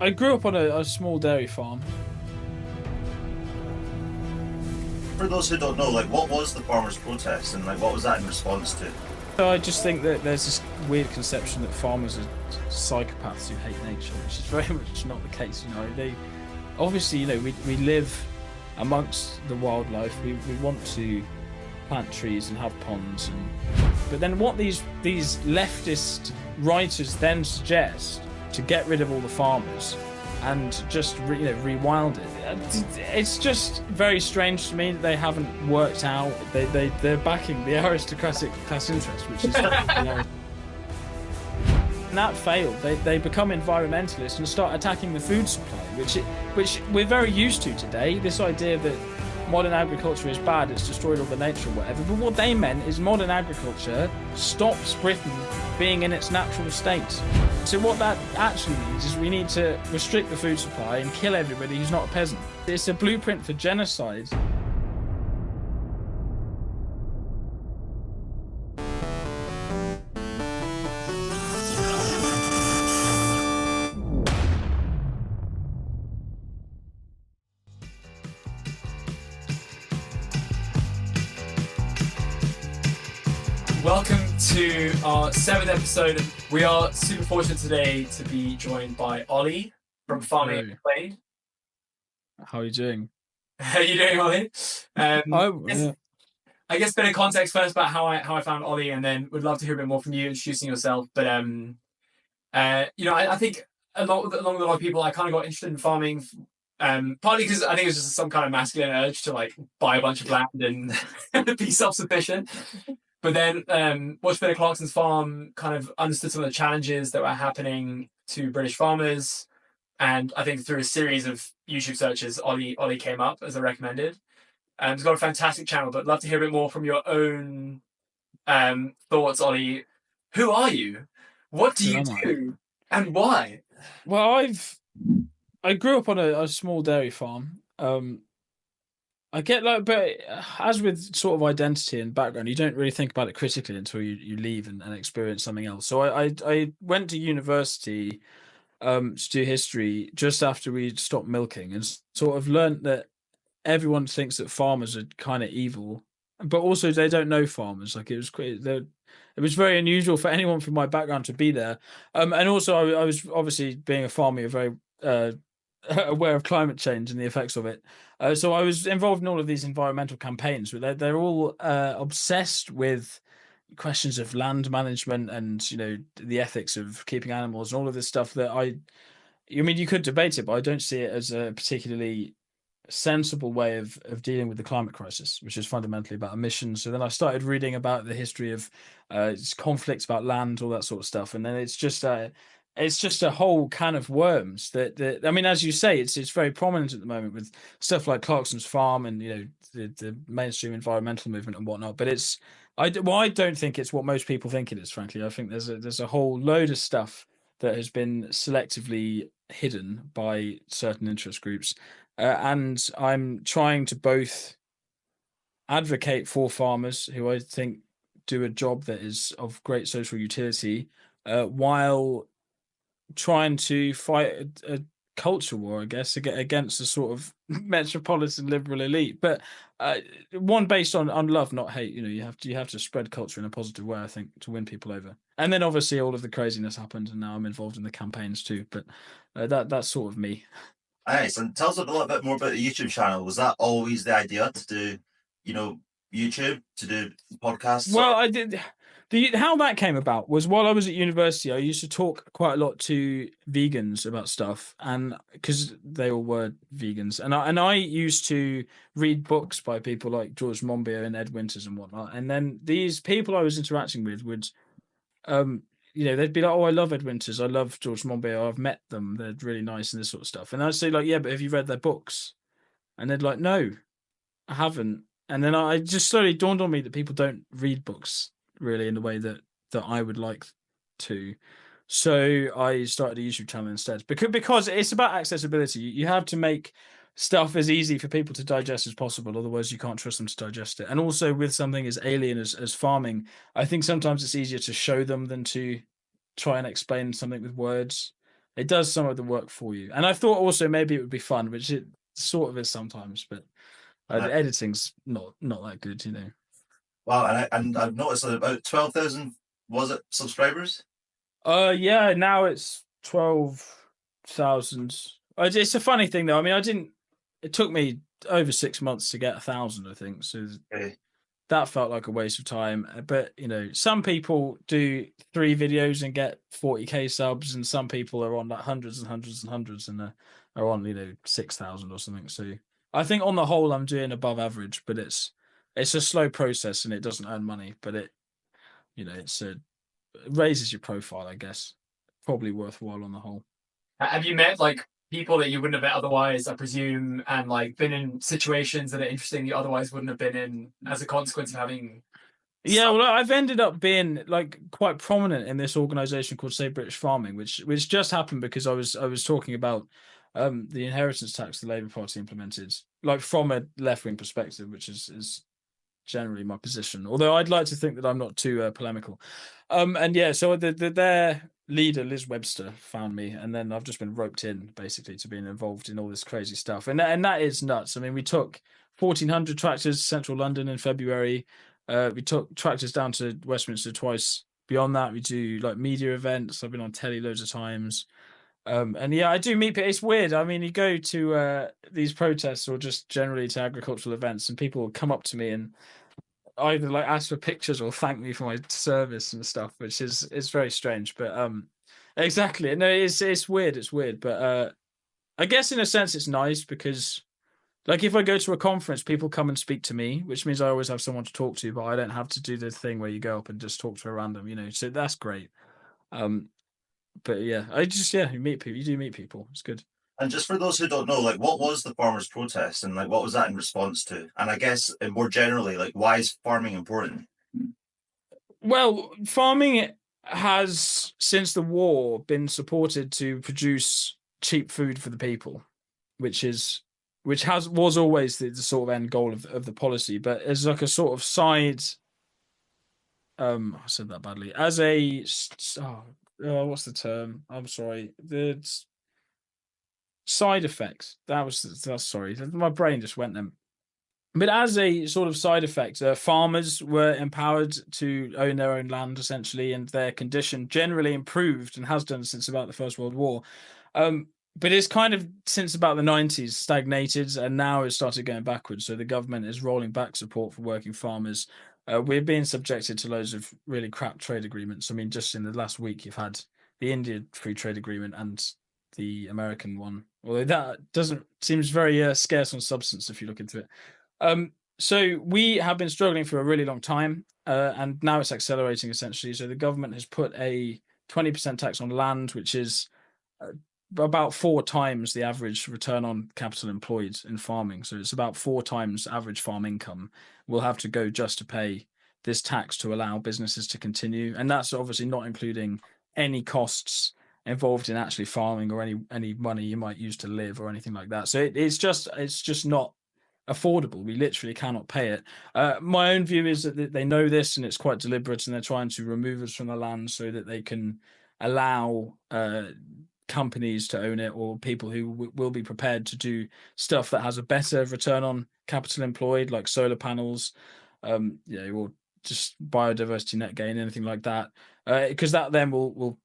I grew up on a small dairy farm. For those who don't know, like, what was the farmers' protest, and like, what was that in response to? So I just think that there's this weird conception that farmers are psychopaths who hate nature, which is very much not the case. They obviously, we live amongst the wildlife. We want to plant trees and have ponds, but then what these leftist writers then suggest to get rid of all the farmers and just rewild it. It's just very strange to me that they haven't worked out. They're backing the aristocratic class interest, which is and that failed. They become environmentalists and start attacking the food supply, which we're very used to today. This idea that modern agriculture is bad, it's destroyed all the nature or whatever. But what they meant is modern agriculture stops Britain being in its natural state. So what that actually means is we need to restrict the food supply and kill everybody who's not a peasant. It's a blueprint for genocide. Welcome to our 7th episode. We are super fortunate today to be joined by Oli from Farming and Played. How are you doing? How are you doing, Oli? I guess a bit of context first about how I found Oli, and then would love to hear a bit more from you, introducing yourself. But I think along with a lot of people, I kind of got interested in farming, partly because I think it was just some kind of masculine urge to like buy a bunch of land and be self-sufficient. But then watched a bit of Clarkson's Farm, kind of understood some of the challenges that were happening to British farmers. And I think through a series of YouTube searches, Oli came up as I recommended. He's got a fantastic channel, but I'd love to hear a bit more from your own thoughts, Oli. Who are you? What do you do? And why? Well, I grew up on a small dairy farm. I get but as with sort of identity and background, you don't really think about it critically until you leave and experience something else. So I went to university to do history just after we stopped milking, and sort of learnt that everyone thinks that farmers are kind of evil, but also they don't know farmers. Like it was very unusual for anyone from my background to be there. And also I was obviously, being a farmer, you're very aware of climate change and the effects of it. So I was involved in all of these environmental campaigns, but they're all obsessed with questions of land management and the ethics of keeping animals and all of this stuff that I mean, you could debate it, but I don't see it as a particularly sensible way of dealing with the climate crisis, which is fundamentally about emissions. So then I started reading about the history of conflicts about land, all that sort of stuff, and then it's just a whole can of worms that I mean, as you say, it's very prominent at the moment with stuff like Clarkson's Farm and the mainstream environmental movement and whatnot. But I don't think it's what most people think it is. Frankly, I think there's a whole load of stuff that has been selectively hidden by certain interest groups, and I'm trying to both advocate for farmers who I think do a job that is of great social utility, while trying to fight a culture war, I guess, against the sort of metropolitan liberal elite, but one based on love, not hate. You have to spread culture in a positive way, I think, to win people over. And then obviously all of the craziness happened, and now I'm involved in the campaigns too. But that's sort of me. Nice. And tell us a little bit more about the YouTube channel. Was that always the idea to do, YouTube, to do podcasts? Well, I did. How that came about was while I was at university, I used to talk quite a lot to vegans about stuff, and because they all were vegans, and I used to read books by people like George Monbiot and Ed Winters and whatnot. And then these people I was interacting with would, they'd be like, "Oh, I love Ed Winters, I love George Monbiot, I've met them, they're really nice," and this sort of stuff. And I'd say like, "Yeah, but have you read their books?" And they'd like, "No, I haven't." And then I just slowly dawned on me that people don't read books really in the way that I would like to. So I started a YouTube channel instead, because it's about accessibility. You have to make stuff as easy for people to digest as possible, otherwise you can't trust them to digest it. And also with something as alien as farming, I think sometimes it's easier to show them than to try and explain something with words. it does some of the work for you. And I thought also maybe it would be fun, which it sort of is sometimes, but the editing's not that good, you know. Wow, and I've noticed that about 12,000 was it subscribers? Yeah, now it's 12,000. It's a funny thing though. I mean, it took me over 6 months to get 1,000, I think. So Okay. that felt like a waste of time. But you know, some people do 3 videos and get 40k subs, and some people are on like hundreds and hundreds and hundreds and are on, you know, 6,000 or something. So I think on the whole I'm doing above average, but it's a slow process and it doesn't earn money, but it, you know, it raises your profile, I guess. Probably worthwhile on the whole. Have you met like people that you wouldn't have met otherwise, I presume, and like been in situations that are interesting you otherwise wouldn't have been in as a consequence of having? Yeah, well, I've ended up being like quite prominent in this organization called Save British Farming, which just happened because I was talking about the inheritance tax the Labour Party implemented, like from a left wing perspective, which is generally my position. Although I'd like to think that I'm not too polemical. And yeah, so their leader Liz Webster found me, and then I've just been roped in basically to being involved in all this crazy stuff, and that is nuts. I mean, we took 1,400 tractors to central London in February. We took tractors down to Westminster twice. Beyond that, we do like media events. I've been on telly loads of times. And yeah, I do meet people. It's weird. I mean, you go to these protests or just generally to agricultural events, and people will come up to me and either like ask for pictures or thank me for my service and stuff, which is very strange. But exactly, no, it's weird. It's weird, but I guess in a sense it's nice because, like, if I go to a conference, people come and speak to me, which means I always have someone to talk to, but I don't have to do the thing where you go up and just talk to a random, you know. So that's great. But yeah, you meet people. You do meet people. It's good. And just for those who don't know, like, what was the farmers' protest, and like, what was that in response to? And I guess, more generally, like, why is farming important? Well, farming has since the war been supported to produce cheap food for the people, which was always the sort of end goal of the policy, but as like a sort of side. I said that badly. As a what's the term? I'm sorry. The side effects. That's sorry. My brain just went then. But as a sort of side effect, farmers were empowered to own their own land essentially, and their condition generally improved and has done since about the First World War. But it's kind of since about the 90s stagnated, and now it's started going backwards. So the government is rolling back support for working farmers. We're being subjected to loads of really crap trade agreements. I mean, just in the last week, you've had the India Free Trade Agreement and the American one. Although that seems very scarce on substance if you look into it. So we have been struggling for a really long time, and now it's accelerating essentially. So the government has put a 20% tax on land, which is about 4 times the average return on capital employed in farming. So it's about 4 times average farm income will have to go just to pay this tax to allow businesses to continue. And that's obviously not including any costs involved in actually farming or any money you might use to live or anything like that. So it's just not affordable. We literally cannot pay it. My own view is that they know this and it's quite deliberate, and they're trying to remove us from the land so that they can allow companies to own it, or people who will be prepared to do stuff that has a better return on capital employed, like solar panels, or just biodiversity net gain, anything like that, because that then will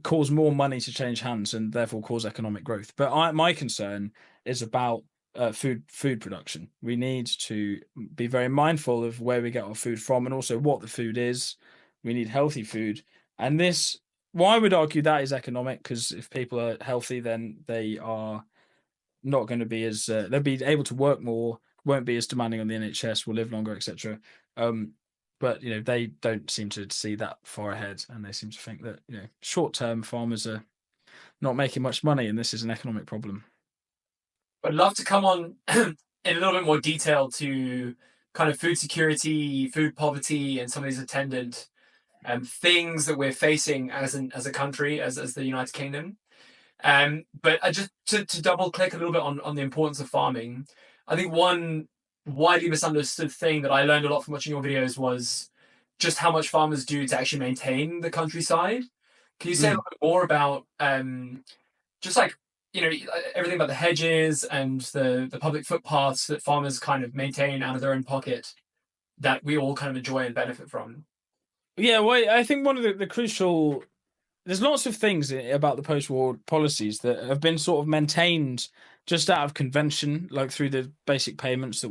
cause more money to change hands and therefore cause economic growth. But my concern is about food production. We need to be very mindful of where we get our food from and also what the food is. We need healthy food, and I would argue that is economic, because if people are healthy, then they are not going to be as they'll be able to work more, won't be as demanding on the NHS, will live longer, etc. But they don't seem to see that far ahead, and they seem to think that short term farmers are not making much money, and this is an economic problem. I'd love to come on in a little bit more detail to kind of food security, food poverty, and some of these attendant things that we're facing as a country, as the United Kingdom. But just to double click a little bit on the importance of farming, I think one widely misunderstood thing that I learned a lot from watching your videos was just how much farmers do to actually maintain the countryside. Can you say a little bit more about just like, everything about the hedges and the public footpaths that farmers kind of maintain out of their own pocket that we all kind of enjoy and benefit from. Yeah, well, I think one of the crucial. There's lots of things about the post-war policies that have been sort of maintained just out of convention, like through the basic payments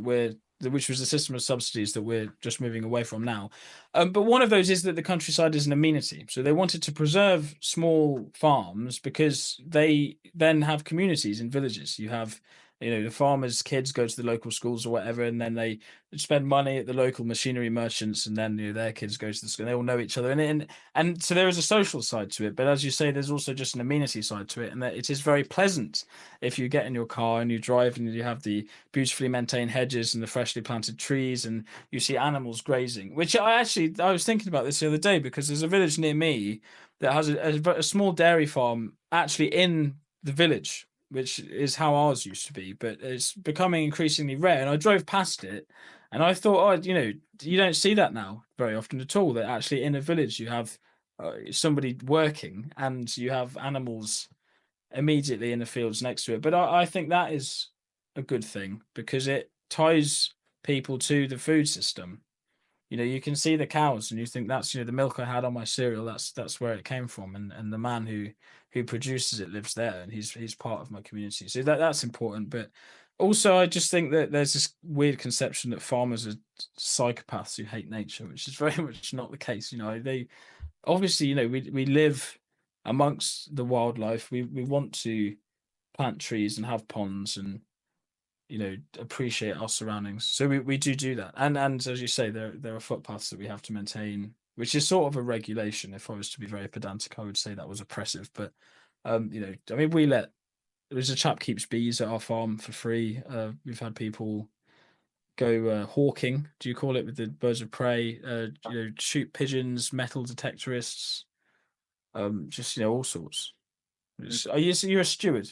which was the system of subsidies that we're just moving away from now. But one of those is that the countryside is an amenity. So they wanted to preserve small farms because they then have communities in villages. You have, the farmers' kids go to the local schools or whatever, and then they spend money at the local machinery merchants, and then their kids go to the school. They all know each other, and so there is a social side to it. But as you say, there's also just an amenity side to it, and that it is very pleasant if you get in your car and you drive and you have the beautifully maintained hedges and the freshly planted trees, and you see animals grazing. Which I was thinking about this the other day because there's a village near me that has a small dairy farm actually in the village, which is how ours used to be, but it's becoming increasingly rare. And I drove past it, and I thought, you don't see that now very often at all. That actually in a village you have somebody working, and you have animals immediately in the fields next to it. But I think that is a good thing because it ties people to the food system. You can see the cows and you think that's, the milk I had on my cereal, that's where it came from. And the man who produces it lives there, and he's part of my community. So that's important. But also I just think that there's this weird conception that farmers are psychopaths who hate nature, which is very much not the case. They obviously, we live amongst the wildlife. We want to plant trees and have ponds and appreciate our surroundings. So we do that. And as you say, there are footpaths that we have to maintain, which is sort of a regulation. If I was to be very pedantic, I would say that was oppressive. But there's a chap keeps bees at our farm for free. We've had people go hawking, do you call it, with the birds of prey, shoot pigeons, metal detectorists, just all sorts. You're a steward,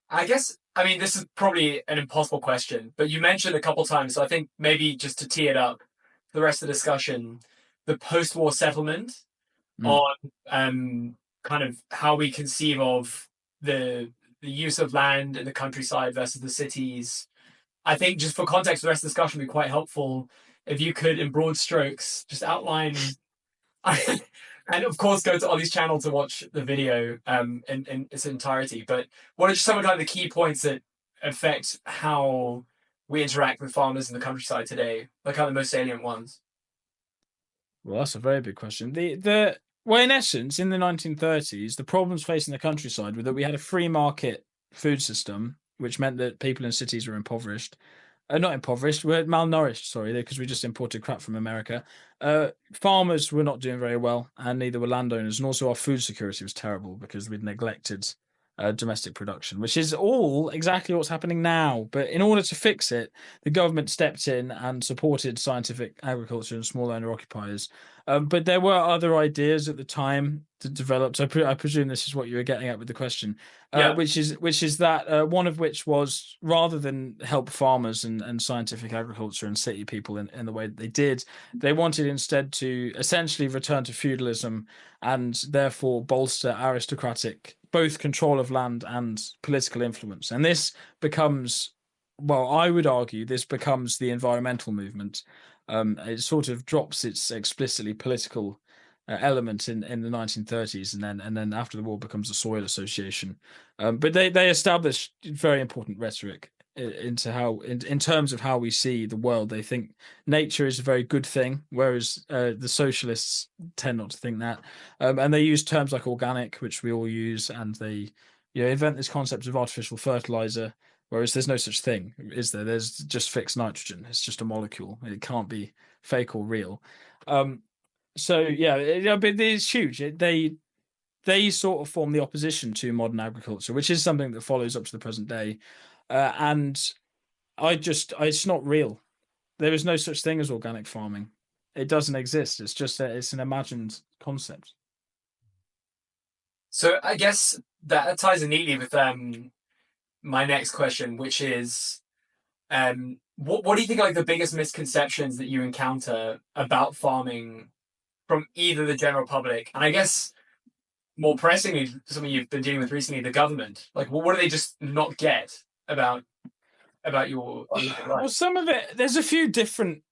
I guess, this is probably an impossible question, but you mentioned a couple times, so I think maybe just to tee it up for the rest of the discussion, the post-war settlement on kind of how we conceive of the use of land in the countryside versus the cities. I think just for context, the rest of the discussion would be quite helpful if you could, in broad strokes, just outline and of course go to Oli's channel to watch the video in its entirety. But what are just some of the key points that affect how we interact with farmers in the countryside today? Like kind of the most salient ones. Well, that's a very big question. Well, in essence, in the 1930s, the problems facing the countryside were that we had a free market food system, which meant that people in cities were impoverished. Not impoverished, we're malnourished, sorry, because we just imported crap from America. Farmers were not doing very well, and neither were landowners. And also our food security was terrible because we'd neglected domestic production, which is all exactly what's happening now. But in order to fix it, the government stepped in and supported scientific agriculture and small owner occupiers. But there were other ideas at the time that developed. I presume this is what you were getting at with the question, which is that one of which was, rather than help farmers and scientific agriculture and city people in the way that they did, they wanted instead to essentially return to feudalism and therefore bolster aristocratic both control of land and political influence. And this becomes, well, I would argue this becomes the environmental movement. It sort of drops its explicitly political element in the 1930s, and then after the war becomes the Soil Association. But they established very important rhetoric into how, in terms of how we see the world. They think nature is a very good thing, whereas the socialists tend not to think that. And they use terms like organic, which we all use, and they invent this concept of artificial fertilizer. Whereas there's no such thing, is there? There's just fixed nitrogen. It's just a molecule. It can't be fake or real. So yeah, but it's huge. They sort of form the opposition to modern agriculture, which is something that follows up to the present day. And it's not real. There is no such thing as organic farming. It doesn't exist. It's an imagined concept. So I guess that ties in neatly with my next question, which is, what do you think are the biggest misconceptions that you encounter about farming from either the general public? And I guess more pressingly, something you've been dealing with recently, the government. Like, what do they just not get about your life? Well, some of it, there's a few different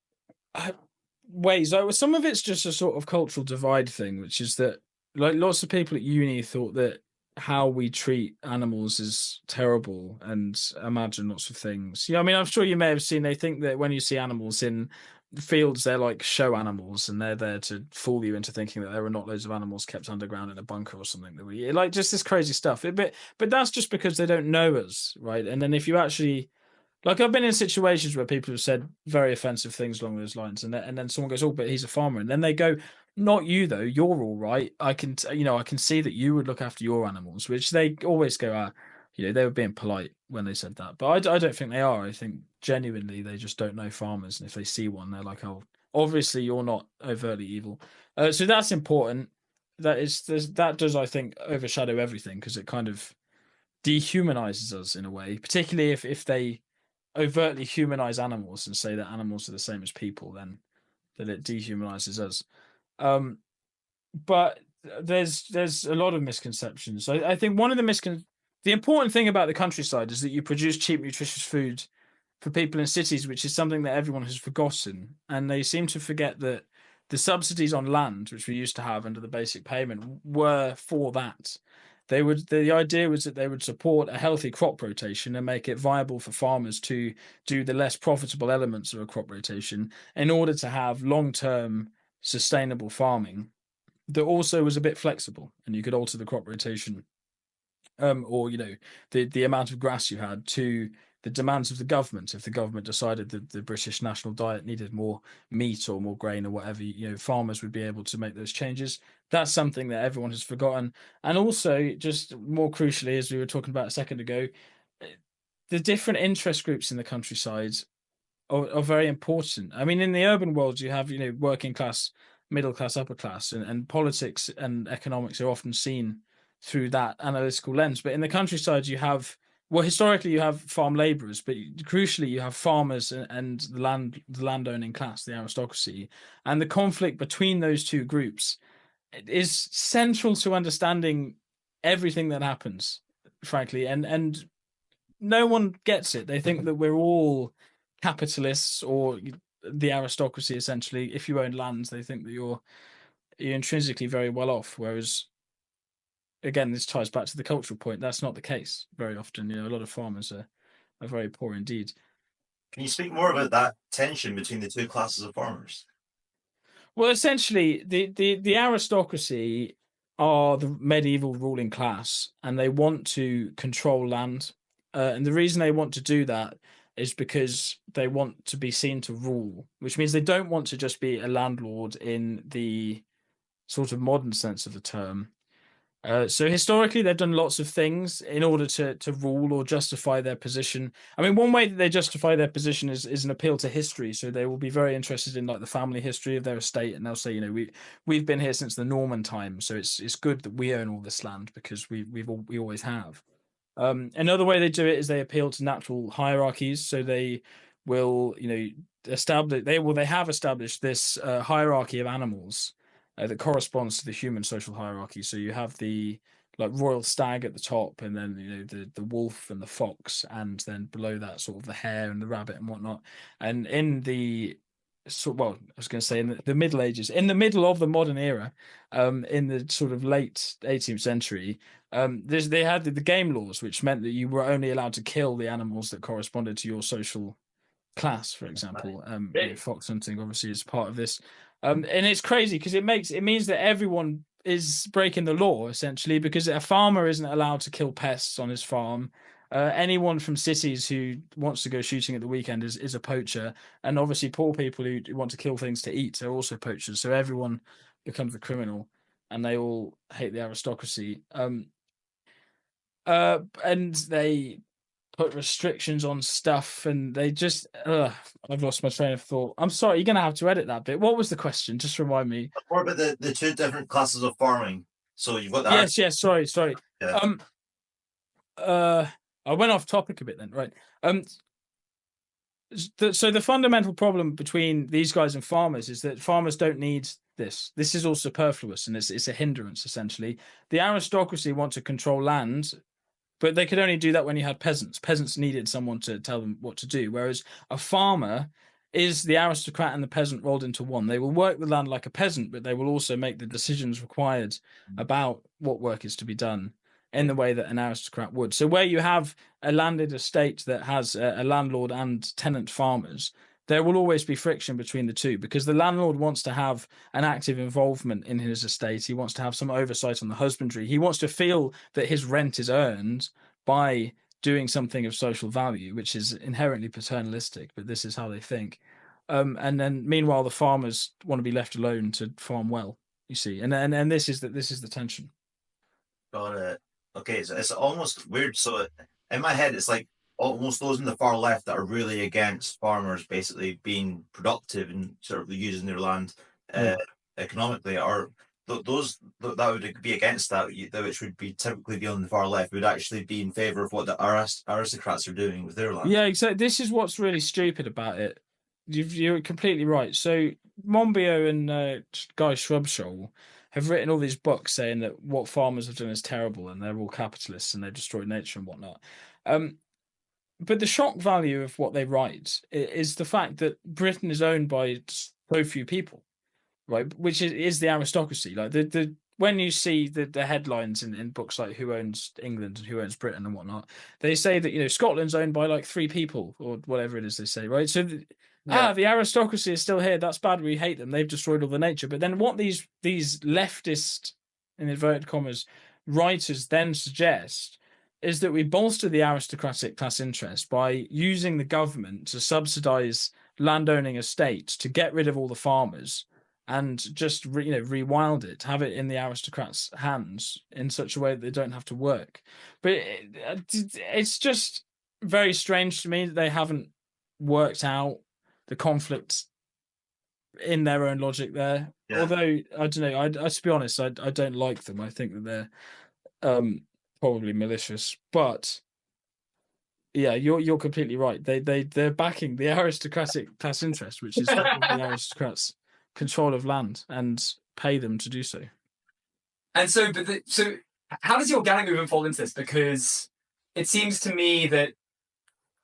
ways. Like, some of it's just a sort of cultural divide thing, which is that like lots of people at uni thought that how we treat animals is terrible and imagine lots of things. Yeah, I mean, I'm sure you may have seen, they think that when you see animals in fields, they're like show animals and they're there to fool you into thinking that there are not loads of animals kept underground in a bunker or something. That we like just this crazy stuff. But that's just because they don't know us, right? And then if you actually like, I've been in situations where people have said very offensive things along those lines, and then someone goes, "Oh, but he's a farmer," and then they go, "Not you though. You're all right. I can, I can see that you would look after your animals," which they always go, they were being polite when they said that, but I don't think they are. I think genuinely they just don't know farmers, and if they see one, they're like, "Oh, obviously you're not overtly evil." So that's important. That does, I think, overshadow everything because it kind of dehumanizes us in a way, particularly if they overtly humanize animals and say that animals are the same as people, then that it dehumanizes us. But there's a lot of misconceptions. I think one of the important thing about the countryside is that you produce cheap, nutritious food for people in cities, which is something that everyone has forgotten, and they seem to forget that the subsidies on land, which we used to have under the basic payment, were for that. The idea was that they would support a healthy crop rotation and make it viable for farmers to do the less profitable elements of a crop rotation in order to have long-term sustainable farming that also was a bit flexible, and you could alter the crop rotation, or the amount of grass you had to the demands of the government. If the government decided that the British national diet needed more meat or more grain or whatever, farmers would be able to make those changes. That's something that everyone has forgotten. And also, just more crucially, as we were talking about a second ago, the different interest groups in the countryside are very important. I mean, in the urban world, you have working class, middle class, upper class, and politics and economics are often seen through that analytical lens. But in the countryside, historically you have farm labourers, but crucially you have farmers and the landowning class, the aristocracy, and the conflict between those two groups is central to understanding everything that happens, frankly. And no one gets it. They think that we're all capitalists or the aristocracy. Essentially, if you own lands, they think that you're intrinsically very well off, whereas again, this ties back to the cultural point. That's not the case very often. A lot of farmers are very poor indeed. Can you speak more about that tension between the two classes of farmers? Well, essentially, the aristocracy are the medieval ruling class, and they want to control land. And the reason they want to do that is because they want to be seen to rule, which means they don't want to just be a landlord in the sort of modern sense of the term. So historically, they've done lots of things in order to rule or justify their position. I mean, one way that they justify their position is an appeal to history. So they will be very interested in like the family history of their estate, and they'll say, we've been here since the Norman time, so it's good that we own all this land because we always have. Another way they do it is they appeal to natural hierarchies. So they will they have established this hierarchy of animals that corresponds to the human social hierarchy. So you have the royal stag at the top, and then the wolf and the fox, and then below that sort of the hare and the rabbit and whatnot. And in the I was going to say in the Middle Ages, in the middle of the modern era, in the sort of late 18th century, they had the game laws, which meant that you were only allowed to kill the animals that corresponded to your social class. For example, fox hunting obviously is part of this. And it's crazy because it means that everyone is breaking the law essentially, because a farmer isn't allowed to kill pests on his farm. Anyone from cities who wants to go shooting at the weekend is a poacher, and obviously poor people who want to kill things to eat are also poachers. So everyone becomes a criminal, and they all hate the aristocracy. And they put restrictions on stuff, and they just I've lost my train of thought. I'm sorry, you're gonna have to edit that bit. What was the question? Just remind me. More about the two different classes of farming. So you've got the Yes, sorry. Yeah. I went off topic a bit then, right? So the fundamental problem between these guys and farmers is that farmers don't need this. This is all superfluous, and it's a hindrance, essentially. The aristocracy want to control land, but they could only do that when you had peasants. Peasants needed someone to tell them what to do, whereas a farmer is the aristocrat and the peasant rolled into one. They will work the land like a peasant, but they will also make the decisions required about what work is to be done in the way that an aristocrat would. So where you have a landed estate that has a landlord and tenant farmers, there will always be friction between the two, because the landlord wants to have an active involvement in his estate. He wants to have some oversight on the husbandry. He wants to feel that his rent is earned by doing something of social value, which is inherently paternalistic, but this is how they think. And then meanwhile, the farmers want to be left alone to farm well, you see. And this is the tension. Got it. Okay, so it's almost weird. So in my head, it's like almost those in the far left that are really against farmers basically being productive and sort of using their land economically, are those that would be against that, which would be typically be on the far left, would actually be in favor of what the aristocrats are doing with their land. Yeah, exactly. This is what's really stupid about it. You're completely right. So Monbiot and Guy Shrubsole have written all these books saying that what farmers have done is terrible and they're all capitalists and they've destroyed nature and whatnot. But the shock value of what they write is the fact that Britain is owned by so few people, right? Which is the aristocracy. Like the when you see the headlines in books like Who Owns England and Who Owns Britain and whatnot, they say that Scotland's owned by like 3 people or whatever it is they say, right? So the aristocracy is still here. That's bad. We hate them. They've destroyed all the nature. But then what these leftist, in inverted commas, writers then suggest is that we bolster the aristocratic class interest by using the government to subsidize landowning estates to get rid of all the farmers and just rewild it, have it in the aristocrats' hands in such a way that they don't have to work. But it's just very strange to me that they haven't worked out the conflict in their own logic there. Yeah. Although I don't know, I to be honest, I don't like them. I think that they're probably malicious, but yeah, you're completely right. They're backing the aristocratic class interest, which is the aristocrats' control of land and pay them to do so. And so, so how does the organic movement fall into this? Because it seems to me that,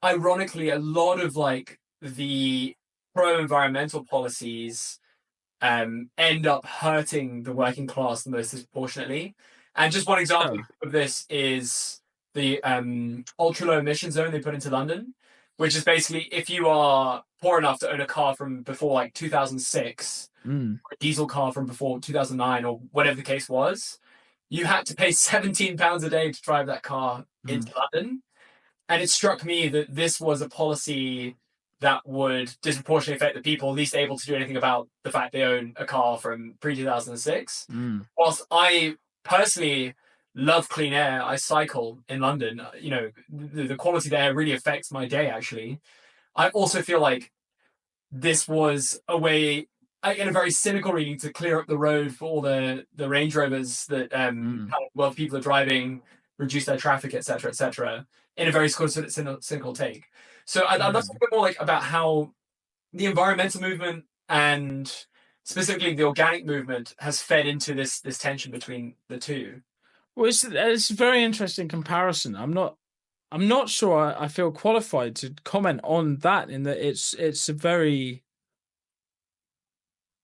ironically, a lot of like the pro-environmental policies end up hurting the working class the most disproportionately. And just one example of this is the ultra-low emission zone they put into London, which is basically if you are poor enough to own a car from before like 2006, or a diesel car from before 2009, or whatever the case was, you had to pay £17 a day to drive that car into London. And it struck me that this was a policy that would disproportionately affect the people least able to do anything about the fact they own a car from pre-2006. Whilst I personally love clean air, I cycle in London, the quality of the air really affects my day, actually. I also feel like this was a way, in a very cynical reading, to clear up the road for all the Range Rovers that wealthy people are driving, reduce their traffic, etc., in a very sort of cynical take. So I'd love to talk a bit more about how the environmental movement and specifically the organic movement has fed into this tension between the two. Well, it's a very interesting comparison. I'm not sure I feel qualified to comment on that, in that it's a very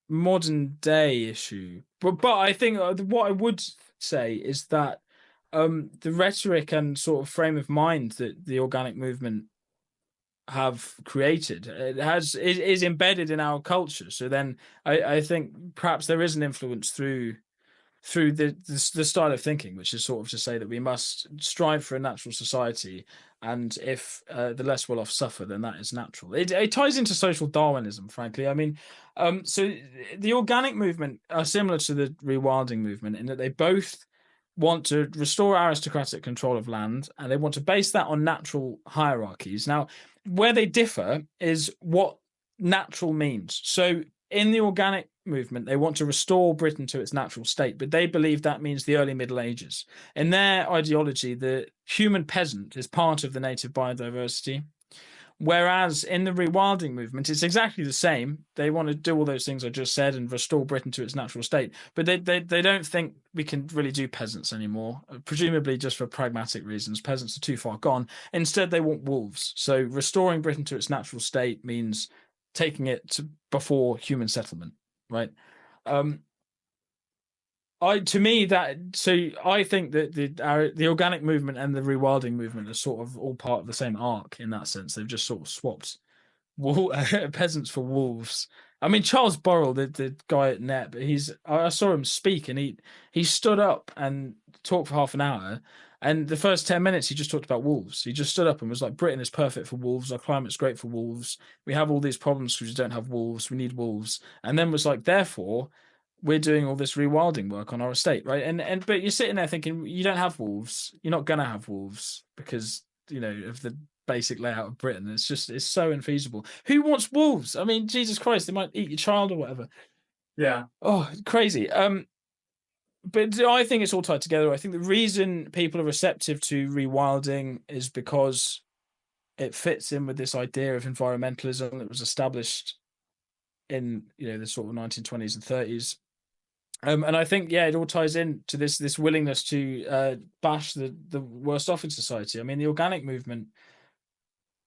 modern day issue. But I think what I would say is that the rhetoric and sort of frame of mind that the organic movement have created, it is embedded in our culture. So then I think perhaps there is an influence through the style of thinking, which is sort of to say that we must strive for a natural society, and if the less well off suffer, then that is natural. It ties into social Darwinism, frankly. I mean, so the organic movement are similar to the rewilding movement in that they both want to restore aristocratic control of land, and they want to base that on natural hierarchies. Now, where they differ is what natural means. So in the organic movement, they want to restore Britain to its natural state, but they believe that means the early Middle Ages. In their ideology, the human peasant is part of the native biodiversity, Whereas in the rewilding movement, it's exactly the same. They want to do all those things I just said and restore Britain to its natural state. But they don't think we can really do peasants anymore, presumably just for pragmatic reasons. Peasants are too far gone. Instead, they want wolves. So restoring Britain to its natural state means taking it to before human settlement, right? I think that the organic movement and the rewilding movement are sort of all part of the same arc in that sense. They've just sort of swapped peasants for wolves. I mean, Charles Burrell, the guy at Net, I saw him speak, and he stood up and talked for half an hour. And the first 10 minutes, he just talked about wolves. He just stood up and was like, Britain is perfect for wolves. Our climate's great for wolves. We have all these problems because we don't have wolves. We need wolves. And then was like, therefore, we're doing all this rewilding work on our estate, right? But you're sitting there thinking, you don't have wolves. You're not going to have wolves because, of the basic layout of Britain. It's so infeasible. Who wants wolves? I mean, Jesus Christ, they might eat your child or whatever. Yeah. Oh, crazy. But I think it's all tied together. I think the reason people are receptive to rewilding is because it fits in with this idea of environmentalism that was established in the sort of 1920s and 30s. And I think, it all ties into this willingness to bash the worst off in society. I mean, the organic movement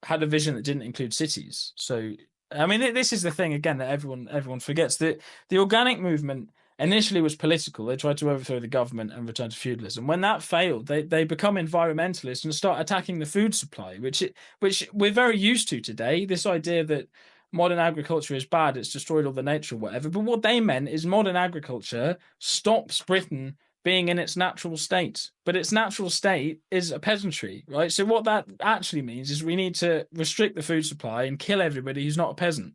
had a vision that didn't include cities. So, I mean, this is the thing, again, that everyone forgets, that the organic movement initially was political. They tried to overthrow the government and return to feudalism. When that failed, they become environmentalists and start attacking the food supply, which we're very used to today. This idea that modern agriculture is bad, it's destroyed all the nature or whatever. But what they meant is modern agriculture stops Britain being in its natural state. But its natural state is a peasantry, right? So what that actually means is we need to restrict the food supply and kill everybody who's not a peasant.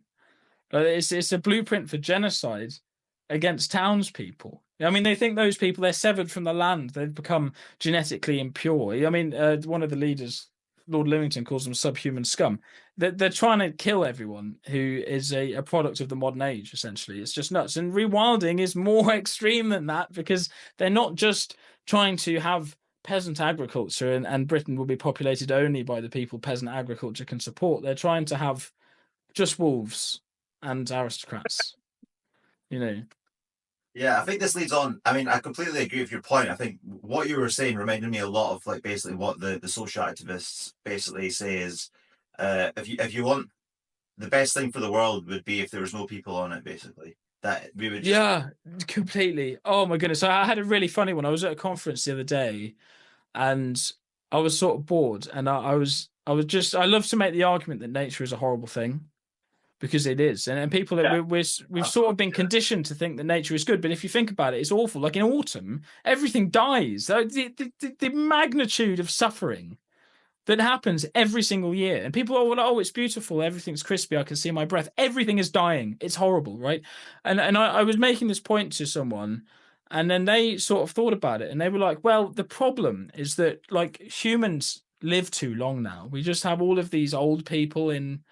It's a blueprint for genocide against townspeople. I mean, they think those people, they're severed from the land. They've become genetically impure. I mean, one of the leaders, Lord Livingstone, calls them subhuman scum. They're trying to kill everyone who is a product of the modern age, essentially. It's just nuts. And rewilding is more extreme than that, because they're not just trying to have peasant agriculture and Britain will be populated only by the people peasant agriculture can support. They're trying to have just wolves and aristocrats. Yeah, I think this leads on. I mean, I completely agree with your point. I think what you were saying reminded me a lot of like basically what the social activists basically say is, if you want, the best thing for the world would be if there was no people on it. Basically, that we would. Yeah, completely. Oh my goodness! I had a really funny one. I was at a conference the other day, and I was sort of bored, and I love to make the argument that nature is a horrible thing. Because it is, and people that we've sort of been conditioned to think that nature is good, but if you think about it, it's awful. Like in autumn, everything dies. The magnitude of suffering that happens every single year, and people are like, "Oh, it's beautiful. Everything's crispy. I can see my breath. Everything is dying. It's horrible, right?" And I was making this point to someone, and then they sort of thought about it, and they were like, "Well, the problem is that like humans live too long now. We just have all of these old people in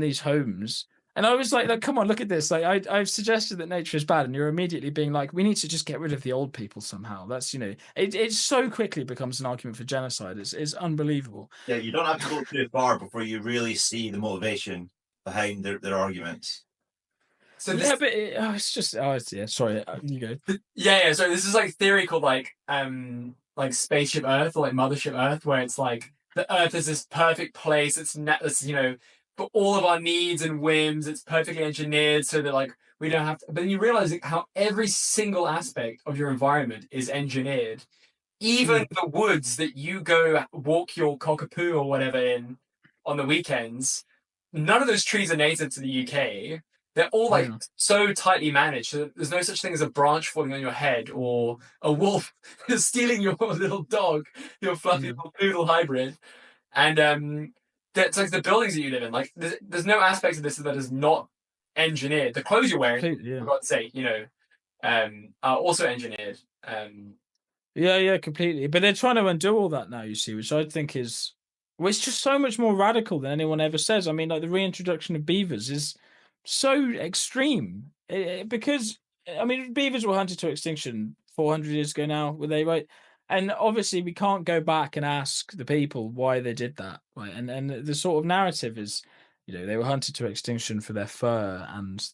these homes." And I was like, come on, look at this. Like I've suggested that nature is bad, and you're immediately being like, we need to just get rid of the old people somehow. That's it so quickly becomes an argument for genocide. It's unbelievable. Yeah, you don't have to go too far before you really see the motivation behind their arguments. So but it's just sorry, you go. Yeah. So this is like theory called like spaceship Earth, or like mothership Earth, where it's like the Earth is this perfect place. It's for all of our needs and whims, it's perfectly engineered so that like we don't have to. But then you realize how every single aspect of your environment is engineered. Even the woods that you go walk your cockapoo or whatever in on the weekends, none of those trees are native to the UK. They're all like so tightly managed. So there's no such thing as a branch falling on your head or a wolf stealing your little dog, your fluffy little poodle hybrid. And that's like the buildings that you live in. Like there's no aspect of this that is not engineered. The clothes you're wearing, for God's sake, are also engineered. Yeah, completely. But they're trying to undo all that now, you see, which I think is, it's just so much more radical than anyone ever says. I mean, like the reintroduction of beavers is so extreme because, I mean, beavers were hunted to extinction 400 years ago now, were they, right? And obviously we can't go back and ask the people why they did that, right? And the sort of narrative is, they were hunted to extinction for their fur, and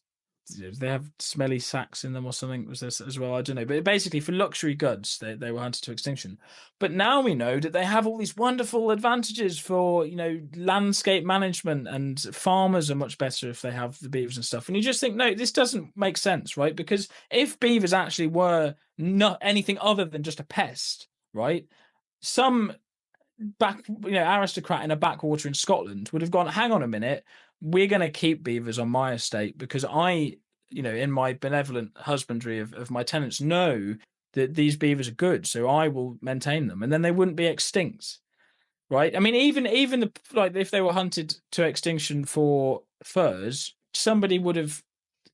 they have smelly sacks in them or something, was this as well? I don't know, but basically for luxury goods they were hunted to extinction. But now we know that they have all these wonderful advantages for landscape management, and farmers are much better if they have the beavers and stuff. And you just think, no, this doesn't make sense, right? Because if beavers actually were not anything other than just a pest, right, some aristocrat in a backwater in Scotland would have gone, hang on a minute, we're going to keep beavers on my estate because I, in my benevolent husbandry of my tenants, know that these beavers are good, so I will maintain them, and then they wouldn't be extinct, right? I mean, even if they were hunted to extinction for furs, somebody would have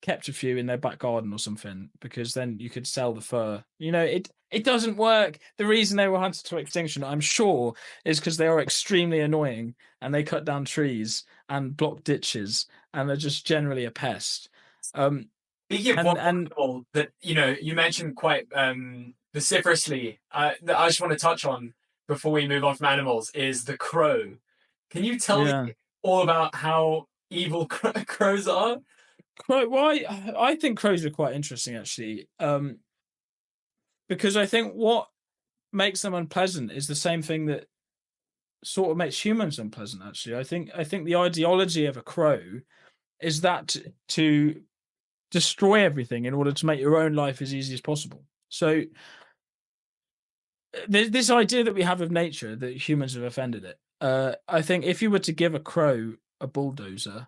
kept a few in their back garden or something, because then you could sell the fur. It doesn't work. The reason they were hunted to extinction, I'm sure, is because they are extremely annoying and they cut down trees and block ditches and are just generally a pest. Speaking of one animal that you mentioned quite vociferously, that I just want to touch on before we move on from animals is the crow. Can you tell me all about how evil crows are? Why? I think crows are quite interesting, actually, because I think what makes them unpleasant is the same thing that sort of makes humans unpleasant. Actually, I think the ideology of a crow is that to destroy everything in order to make your own life as easy as possible. So there's this idea that we have of nature that humans have offended it. I think if you were to give a crow a bulldozer,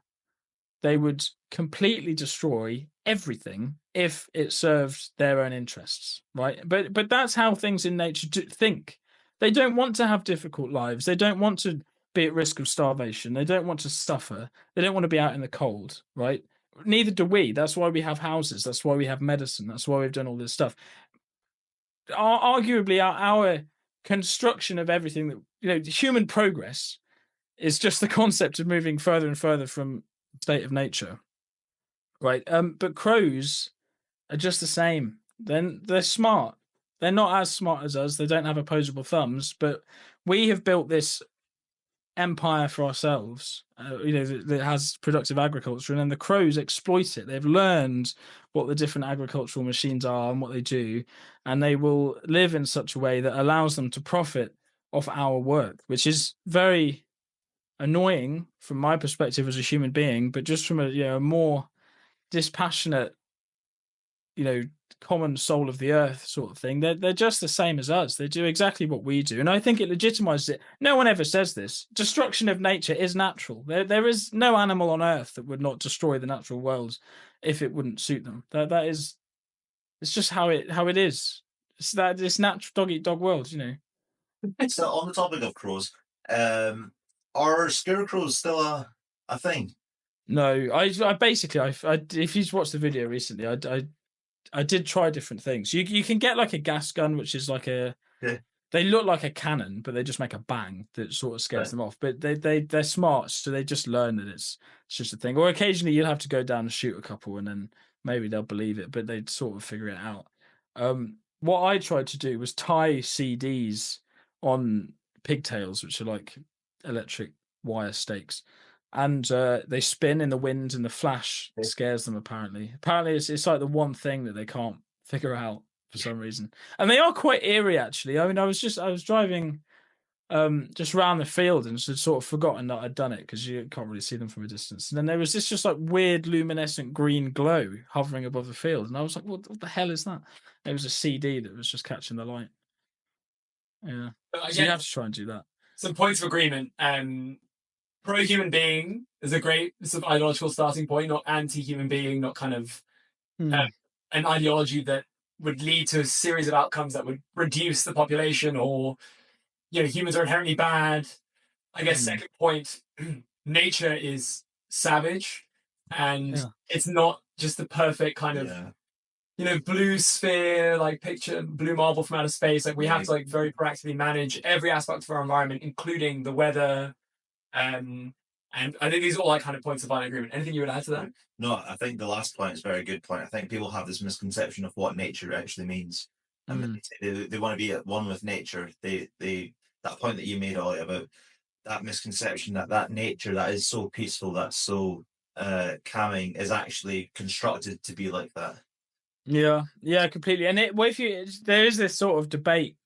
they would completely destroy everything if it served their own interests, right? But that's how things in nature think. They don't want to have difficult lives. They don't want to be at risk of starvation. They don't want to suffer. They don't want to be out in the cold, right? Neither do we. That's why we have houses. That's why we have medicine. That's why we've done all this stuff. Arguably, our construction of everything that, human progress is just the concept of moving further and further from state of nature, right? But crows are just the same. Then they're smart. They're not as smart as us. They don't have opposable thumbs, but we have built this empire for ourselves, that has productive agriculture, and then the crows exploit it. They've learned what the different agricultural machines are and what they do, and they will live in such a way that allows them to profit off our work, which is very annoying from my perspective as a human being, but just from a more dispassionate, common soul of the earth sort of thing, they're just the same as us. They do exactly what we do, and I think it legitimizes it. No one ever says this. Destruction of nature is natural. There is no animal on earth that would not destroy the natural world if it wouldn't suit them. It's just how it is. It's this natural dog eat dog world, So on the topic of crows, are scarecrows still a thing? No, I basically, if you've watched the video recently, I did try different things. You can get like a gas gun, which is like they look like a cannon, but they just make a bang that sort of scares them off. But they're smart, so they just learn that it's just a thing. Or occasionally you'll have to go down and shoot a couple, and then maybe they'll believe it, but they'd sort of figure it out. What I tried to do was tie CDs on pigtails, which are like electric wire stakes, and they spin in the wind, and the flash scares them. Apparently it's like the one thing that they can't figure out for some reason. And they are quite eerie, actually. I mean, I was driving just around the field and had sort of forgotten that I'd done it, because you can't really see them from a distance. And then there was this just like weird luminescent green glow hovering above the field, and I was like, what the hell is that? It was a CD that was just catching the light. Yeah, so you have to try and do that. Some points of agreement. Pro-human being is a great sort of ideological starting point, not anti-human being, not kind of an ideology that would lead to a series of outcomes that would reduce the population, or humans are inherently bad. I guess second point, nature is savage, and it's not just the perfect kind of blue sphere, like picture blue marble from outer space. Like we have to very proactively manage every aspect of our environment, including the weather. And I think these are all kind of points of violent agreement. Anything you would add to that? No, I think the last point is a very good point. I think people have this misconception of what nature actually means. and Mm. they want to be at one with nature. They that point that you made, Ollie, about that misconception that nature that is so peaceful, that's so calming, is actually constructed to be like that. Yeah, completely. And there is this sort of debate,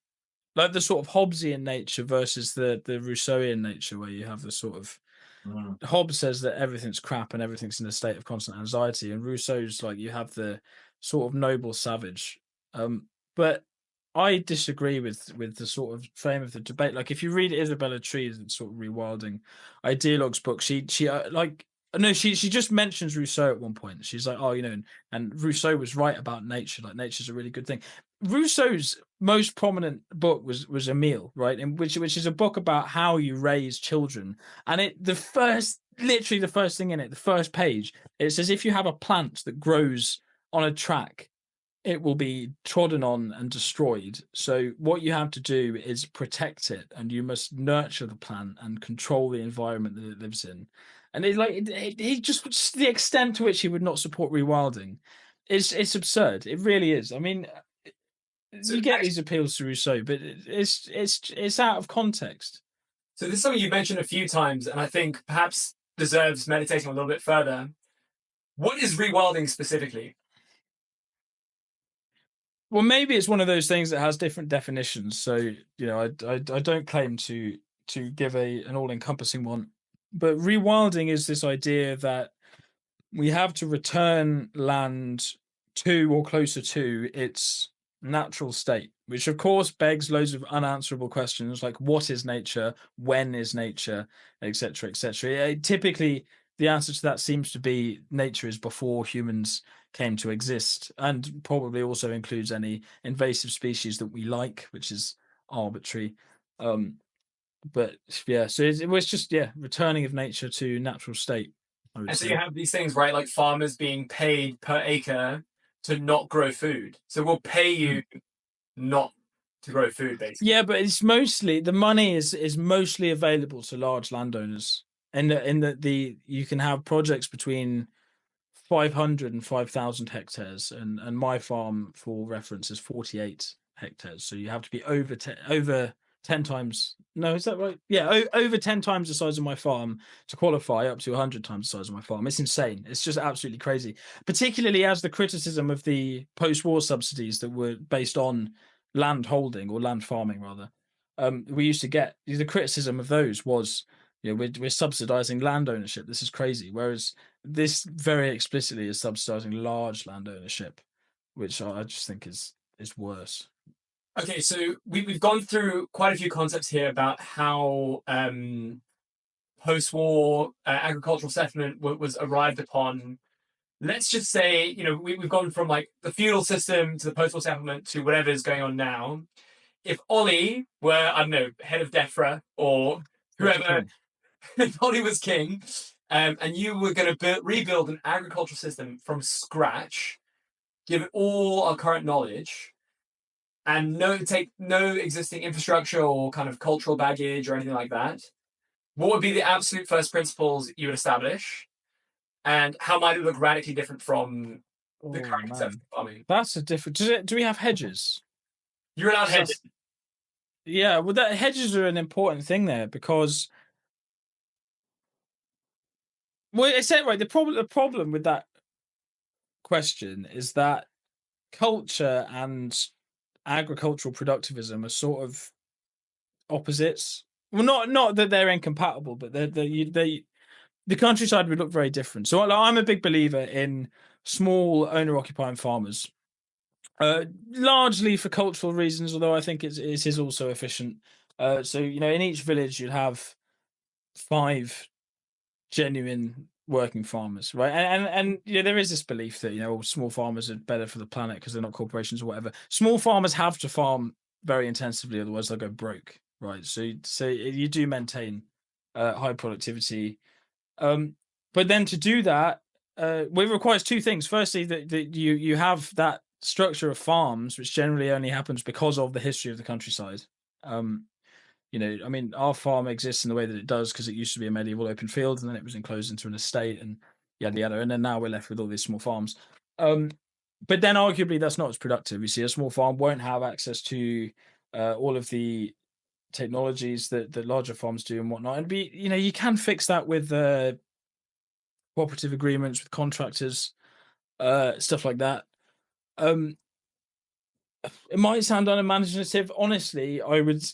like the sort of Hobbesian nature versus the Rousseauian nature, where you have the sort of Hobbes says that everything's crap and everything's in a state of constant anxiety, and Rousseau's like you have the sort of noble savage. But I disagree with the sort of frame of the debate. Like if you read Isabella Tree's sort of rewilding ideologues book, she like no, she just mentions Rousseau at one point. She's like, oh, and Rousseau was right about nature. Like nature's a really good thing. Rousseau's most prominent book was Emile, right? And which is a book about how you raise children. And literally the first thing in it, the first page, it says if you have a plant that grows on a track, it will be trodden on and destroyed. So what you have to do is protect it, and you must nurture the plant and control the environment that it lives in. And he just the extent to which he would not support rewilding it's absurd. It really is. I mean, you get these appeals to Rousseau, but it's out of context. So this is something you mentioned a few times, and I think perhaps deserves meditating a little bit further. What is rewilding specifically? Well, maybe it's one of those things that has different definitions. So I don't claim to give an all encompassing one, but rewilding is this idea that we have to return land to or closer to its natural state, which of course begs loads of unanswerable questions like what is nature, when is nature, etc., etc. Typically, the answer to that seems to be nature is before humans came to exist, and probably also includes any invasive species that we like, which is arbitrary. But yeah, so it was just returning of nature to natural state. And so you have these things, right? Like farmers being paid per acre to not grow food. So we'll pay you not to grow food, basically. Yeah, but it's mostly the money is mostly available to large landowners. In the you can have projects between 500 and 5,000 hectares, and my farm, for reference, is 48 hectares. So you have to be over 10 times. No, is that right? Yeah, over 10 times the size of my farm to qualify, up to 100 times the size of my farm. It's insane. It's just absolutely crazy. Particularly as the criticism of the post-war subsidies that were based on land holding or land farming, rather, we used to get the criticism of those was, we're subsidizing land ownership. This is crazy. Whereas this very explicitly is subsidizing large land ownership, which I just think is worse. Okay, so we've gone through quite a few concepts here about how post-war agricultural settlement was arrived upon. Let's just say, we've gone from like the feudal system to the post-war settlement to whatever is going on now. If Oli were, I don't know, head of DEFRA or whoever, if Oli was king, and you were going to rebuild an agricultural system from scratch, give it all our current knowledge, and take no existing infrastructure or kind of cultural baggage or anything like that, what would be the absolute first principles you would establish? And how might it look radically different from the current concept of farming? That's a different. Do we have hedges? You're allowed hedges. Yeah, well, hedges are an important thing there because, well, it's right. The problem with that question is that culture and agricultural productivism are sort of opposites. Well, not that they're incompatible, but the countryside would look very different. So I'm a big believer in small owner-occupying farmers, largely for cultural reasons, although I think it is also efficient. So in each village you'd have 5 genuine working farmers, right? And there is this belief that small farmers are better for the planet because they're not corporations or whatever. Small farmers have to farm very intensively, otherwise they'll go broke, right? So you do maintain high productivity, but then to do that, it requires 2 things. Firstly, that you have that structure of farms, which generally only happens because of the history of the countryside. I mean, our farm exists in the way that it does because it used to be a medieval open field, and then it was enclosed into an estate, and yada yada, and then now we're left with all these small farms. but then arguably that's not as productive. You see, a small farm won't have access to all of the technologies that larger farms do and whatnot. And you can fix that with cooperative agreements with contractors, stuff like that. It might sound unimaginative. Honestly, I would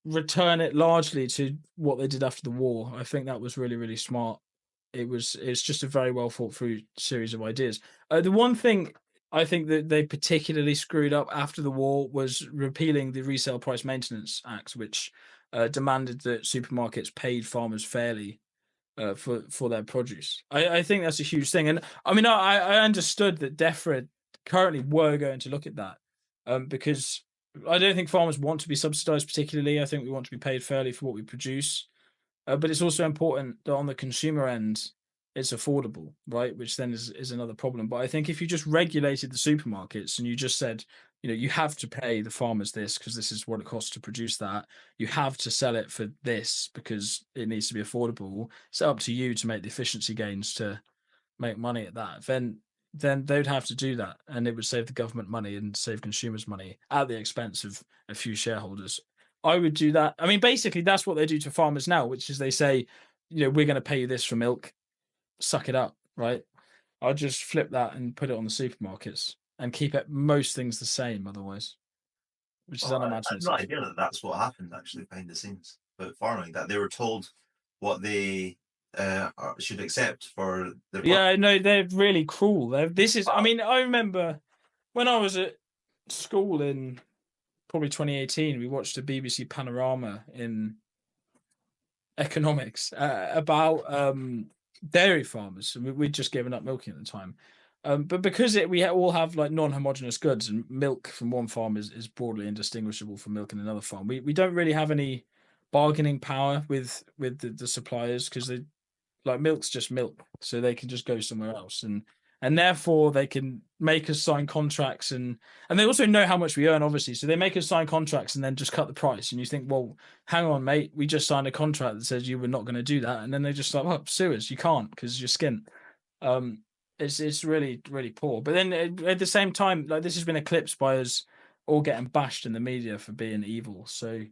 return it largely to what they did after the war. I think that was really, really smart. It's just a very well thought through series of ideas. The one thing I think that they particularly screwed up after the war was repealing the Resale Price Maintenance Act, which demanded that supermarkets paid farmers fairly for their produce. I think that's a huge thing, and I mean I understood that DEFRA currently were going to look at that because I don't think farmers want to be subsidised particularly. I think we want to be paid fairly for what we produce. But it's also important that on the consumer end, it's affordable, right? Which then is another problem. But I think if you just regulated the supermarkets and you just said, you have to pay the farmers this because this is what it costs to produce that. You have to sell it for this because it needs to be affordable. It's up to you to make the efficiency gains to make money at that. Then they'd have to do that, and it would save the government money and save consumers money at the expense of a few shareholders. I would do that. I mean, basically, that's what they do to farmers now, which is they say, we're going to pay you this for milk, suck it up, right? I'll just flip that and put it on the supermarkets and keep most things the same otherwise, which is unimaginative. I have no idea that that's what happened actually behind the scenes about farming, that they were told what they should accept for their Yeah, no, they're really cruel. I mean, I remember when I was at school in probably 2018, we watched a BBC Panorama in economics about dairy farmers. We'd just given up milking at the time. But because we all have like non-homogeneous goods, and milk from one farm is broadly indistinguishable from milk in another farm, we don't really have any bargaining power with the suppliers because they like milk's just milk, so they can just go somewhere else, and therefore they can make us sign contracts, and they also know how much we earn, obviously, so they make us sign contracts and then just cut the price. And you think, well, hang on, mate, we just signed a contract that says you were not going to do that, and then they just like, well, sue us, you can't because you're skint. It's really, really poor. But then at the same time, like this has been eclipsed by us all getting bashed in the media for being evil. So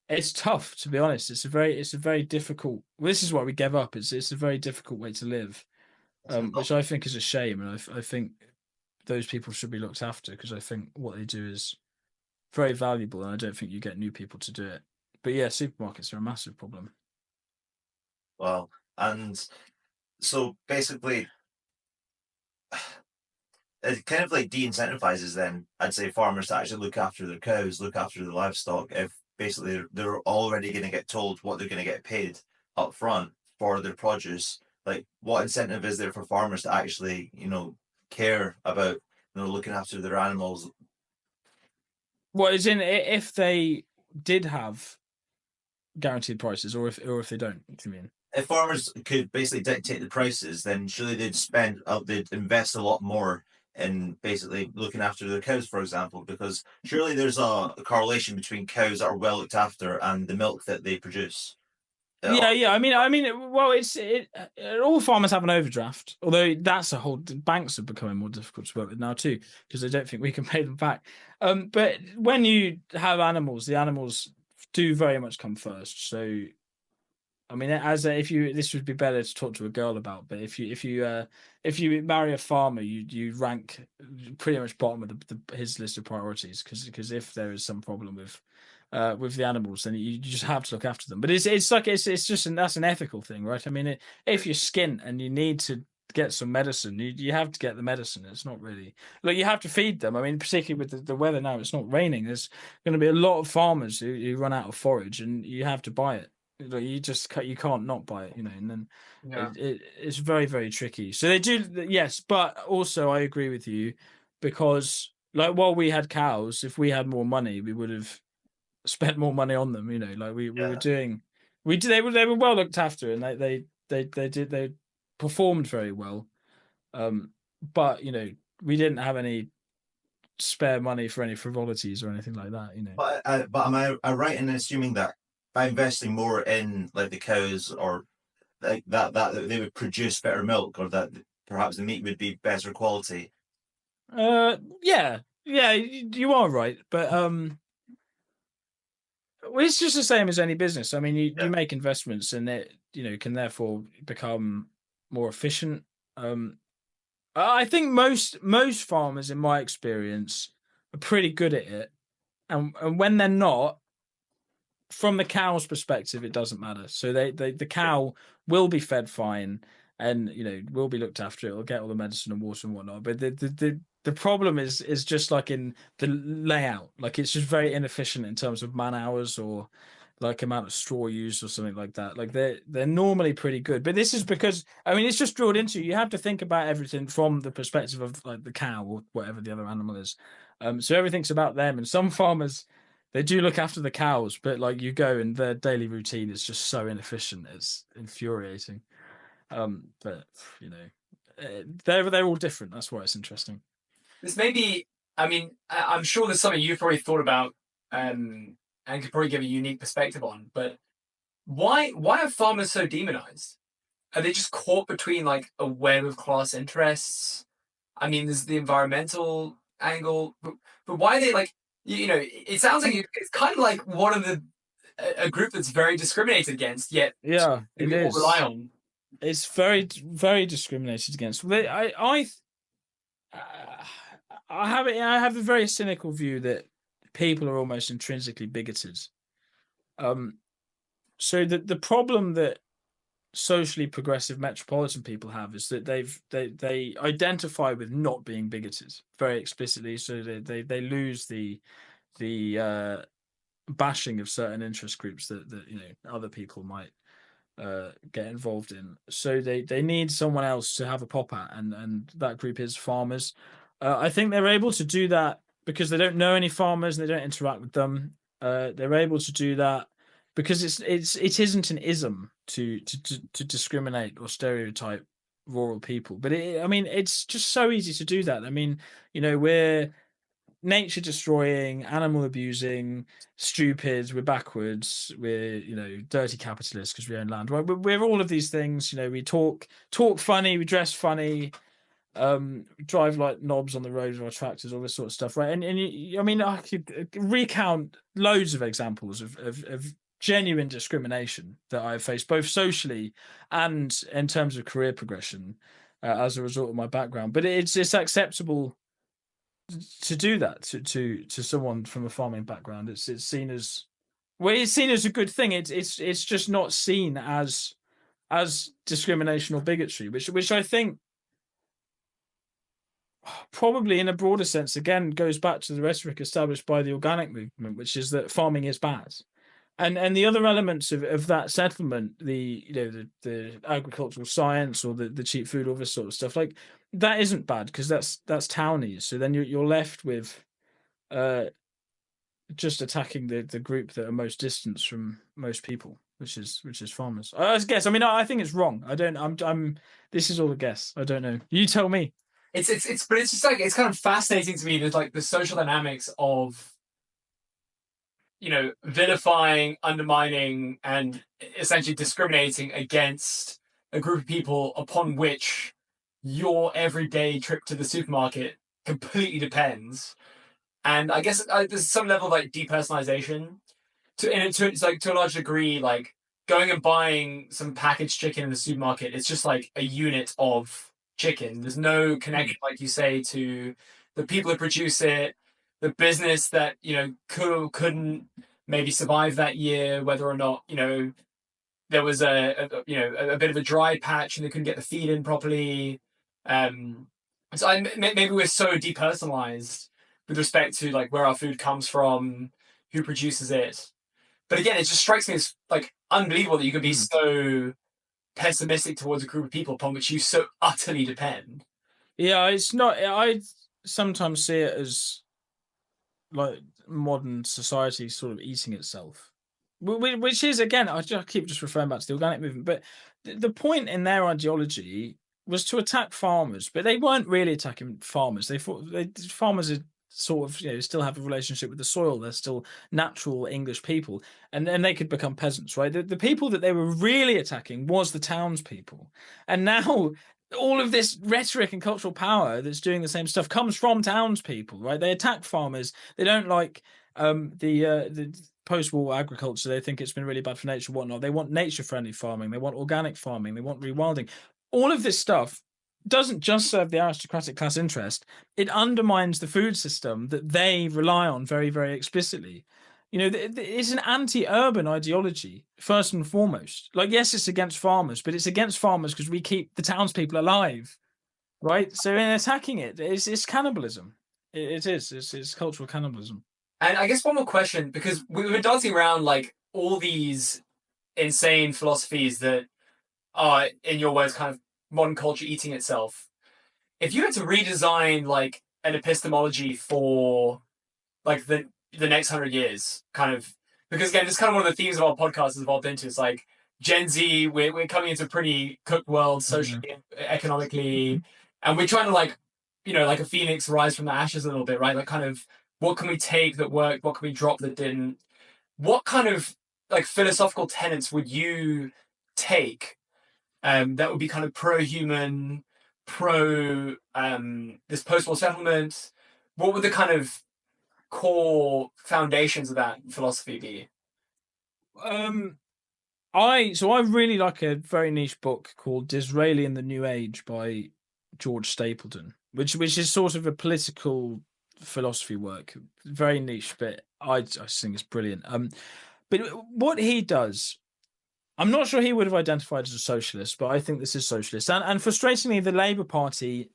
it's tough, to be honest. It's a very difficult. Well, this is why we gave up. It's a very difficult way to live, which I think is a shame, and I think those people should be looked after because I think what they do is very valuable, and I don't think you get new people to do it. But yeah, supermarkets are a massive problem. Well, and so basically, it kind of like de-incentivizes then, I'd say, farmers to actually look after their cows, look after their livestock, if basically they're already going to get told what they're going to get paid up front for their produce. Like, what incentive is there for farmers to actually, care about, looking after their animals? Well, as in, if they did have guaranteed prices, or if they don't, what do you mean? If farmers could basically dictate the prices, then surely they'd invest a lot more in basically looking after their cows, for example, because surely there's a correlation between cows that are well looked after and the milk that they produce. Yeah. I mean. Well, all farmers have an overdraft, although that's a whole. Banks are becoming more difficult to work with now too because they don't think we can pay them back. But when you have animals, the animals do very much come first. So, I mean, this would be better to talk to a girl about. But if you marry a farmer, you rank pretty much bottom of his list of priorities because if there is some problem with the animals, then you just have to look after them. But it's just that's an ethical thing, right? I mean, if you're skint and you need to get some medicine, you have to get the medicine. It's not really like you have to feed them. I mean, particularly with the weather now, it's not raining. There's going to be a lot of farmers who run out of forage, and you have to buy it. Like you can't not buy it, and then it's very, very tricky. So they do, yes, but also I agree with you because like while we had cows, if we had more money, we would have spent more money on them. Like we were doing, they were well looked after, and they performed very well. But we didn't have any spare money for any frivolities or anything like that. But am I right in assuming that by investing more in like the cows or like that they would produce better milk, or that perhaps the meat would be better quality. Yeah, you are right, but well, it's just the same as any business. I mean, you make investments, and it can therefore become more efficient. I think most farmers, in my experience, are pretty good at it, and when they're not, from the cow's perspective, it doesn't matter. So the cow will be fed fine, and will be looked after. It'll get all the medicine and water and whatnot. But the problem is just like in the layout. Like, it's just very inefficient in terms of man hours, or like amount of straw used, or something like that. Like, they're normally pretty good, but this is because, I mean, it's just drilled into you. You have to think about everything from the perspective of like the cow or whatever the other animal is. So everything's about them, and some farmers, they do look after the cows, but like, you go and their daily routine is just so inefficient. It's infuriating. But they're all different. That's why it's interesting. This may be, I mean, I'm sure there's something you've probably thought about, and could probably give a unique perspective on, but why are farmers so demonized? Are they just caught between like a web of class interests? I mean, there's the environmental angle, but why are they like, it sounds like it's kind of like one of a group that's very discriminated against, yet Yeah, it people is. rely on. It's very, very discriminated against. I have a very cynical view that people are almost intrinsically bigoted. So the problem that socially progressive metropolitan people have is that they identify with not being bigoted very explicitly. So they lose the bashing of certain interest groups that other people might get involved in. So they need someone else to have a pop at, and that group is farmers. I think they're able to do that because they don't know any farmers and they don't interact with them. They're able to do that because it isn't an ism to discriminate or stereotype rural people. But it's just so easy to do that. I mean, we're nature destroying, animal abusing, stupid, we're backwards, we're dirty capitalists because we own land. Right? We're all of these things. We talk funny, we dress funny, drive like knobs on the road with our tractors, all this sort of stuff, right? And I could recount loads of examples of genuine discrimination that I've faced, both socially and in terms of career progression, as a result of my background. But it's acceptable to do that to someone from a farming background. It's seen as a good thing. It's just not seen as discrimination or bigotry, which I think probably in a broader sense again goes back to the rhetoric established by the organic movement, which is that farming is bad. And the other elements of that settlement, the agricultural science or the cheap food, all this sort of stuff, like that isn't bad because that's townies. So then you're left with just attacking the group that are most distanced from most people, which is farmers. I guess. I think it's wrong. I don't. I'm. This is all a guess. I don't know. You tell me. But it's just like, it's kind of fascinating to me. There's like the social dynamics of vilifying, undermining, and essentially discriminating against a group of people upon which your everyday trip to the supermarket completely depends. And I guess there's some level of like depersonalization to a large degree, like going and buying some packaged chicken in the supermarket. It's just like a unit of chicken. There's no connection, like you say, to the people who produce it, the business that couldn't maybe survive that year, whether or not there was a bit of a dry patch and they couldn't get the feed in properly. So maybe we're so depersonalized with respect to like where our food comes from, who produces it. But again, it just strikes me as like unbelievable that you can be so pessimistic towards a group of people upon which you so utterly depend. Yeah, it's not. I sometimes see it as like modern society sort of eating itself, which is, again, I keep just referring back to the organic movement, but the point in their ideology was to attack farmers, but they weren't really attacking farmers. They thought farmers are sort of still have a relationship with the soil. They're still natural English people, and then they could become peasants, right? The people that they were really attacking was the townspeople, and now all of this rhetoric and cultural power that's doing the same stuff comes from townspeople, right? They attack farmers. They don't like the post-war agriculture. They think it's been really bad for nature, whatnot. They want nature-friendly farming. They want organic farming. They want rewilding. All of this stuff doesn't just serve the aristocratic class interest. It undermines the food system that they rely on very, very explicitly. You know, it's an anti-urban ideology, first and foremost. Like, yes, it's against farmers, but it's against farmers because we keep the townspeople alive, right? So in attacking it, it's cannibalism. It is. It's cultural cannibalism. And I guess one more question, because we were dancing around like all these insane philosophies that are, in your words, kind of modern culture eating itself. If you had to redesign like an epistemology for like the next 100 years, kind of, because again, this is kind of one of the themes of our podcast has evolved into. It's like Gen Z, we're coming into a pretty cooked world socially, economically, and we're trying to like, you know, like a phoenix rise from the ashes a little bit, right? Like kind of, what can we take that worked? What can we drop that didn't? What kind of like philosophical tenets would you take that would be kind of pro-human, pro this post-war settlement? What would the kind of core foundations of that philosophy be? I really like a very niche book called Disraeli and the New Age by George Stapleton, which is sort of a political philosophy work, very niche, but I just think it's brilliant. But what he does, I'm not sure he would have identified as a socialist, but I think this is socialist. And frustratingly, the Labour Party,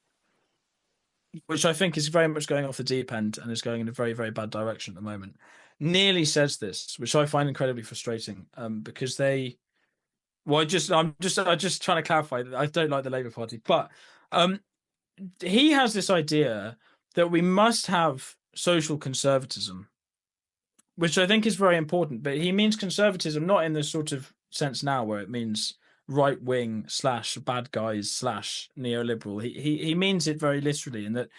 which I think is very much going off the deep end and is going in a very, very bad direction at the moment, nearly says this, which I find incredibly frustrating, because they. Well, I'm just trying to clarify that I don't like the Labour Party, but he has this idea that we must have social conservatism, which I think is very important. But he means conservatism not in the sort of sense now where it means right wing / bad guys / neoliberal. He means it very literally, in that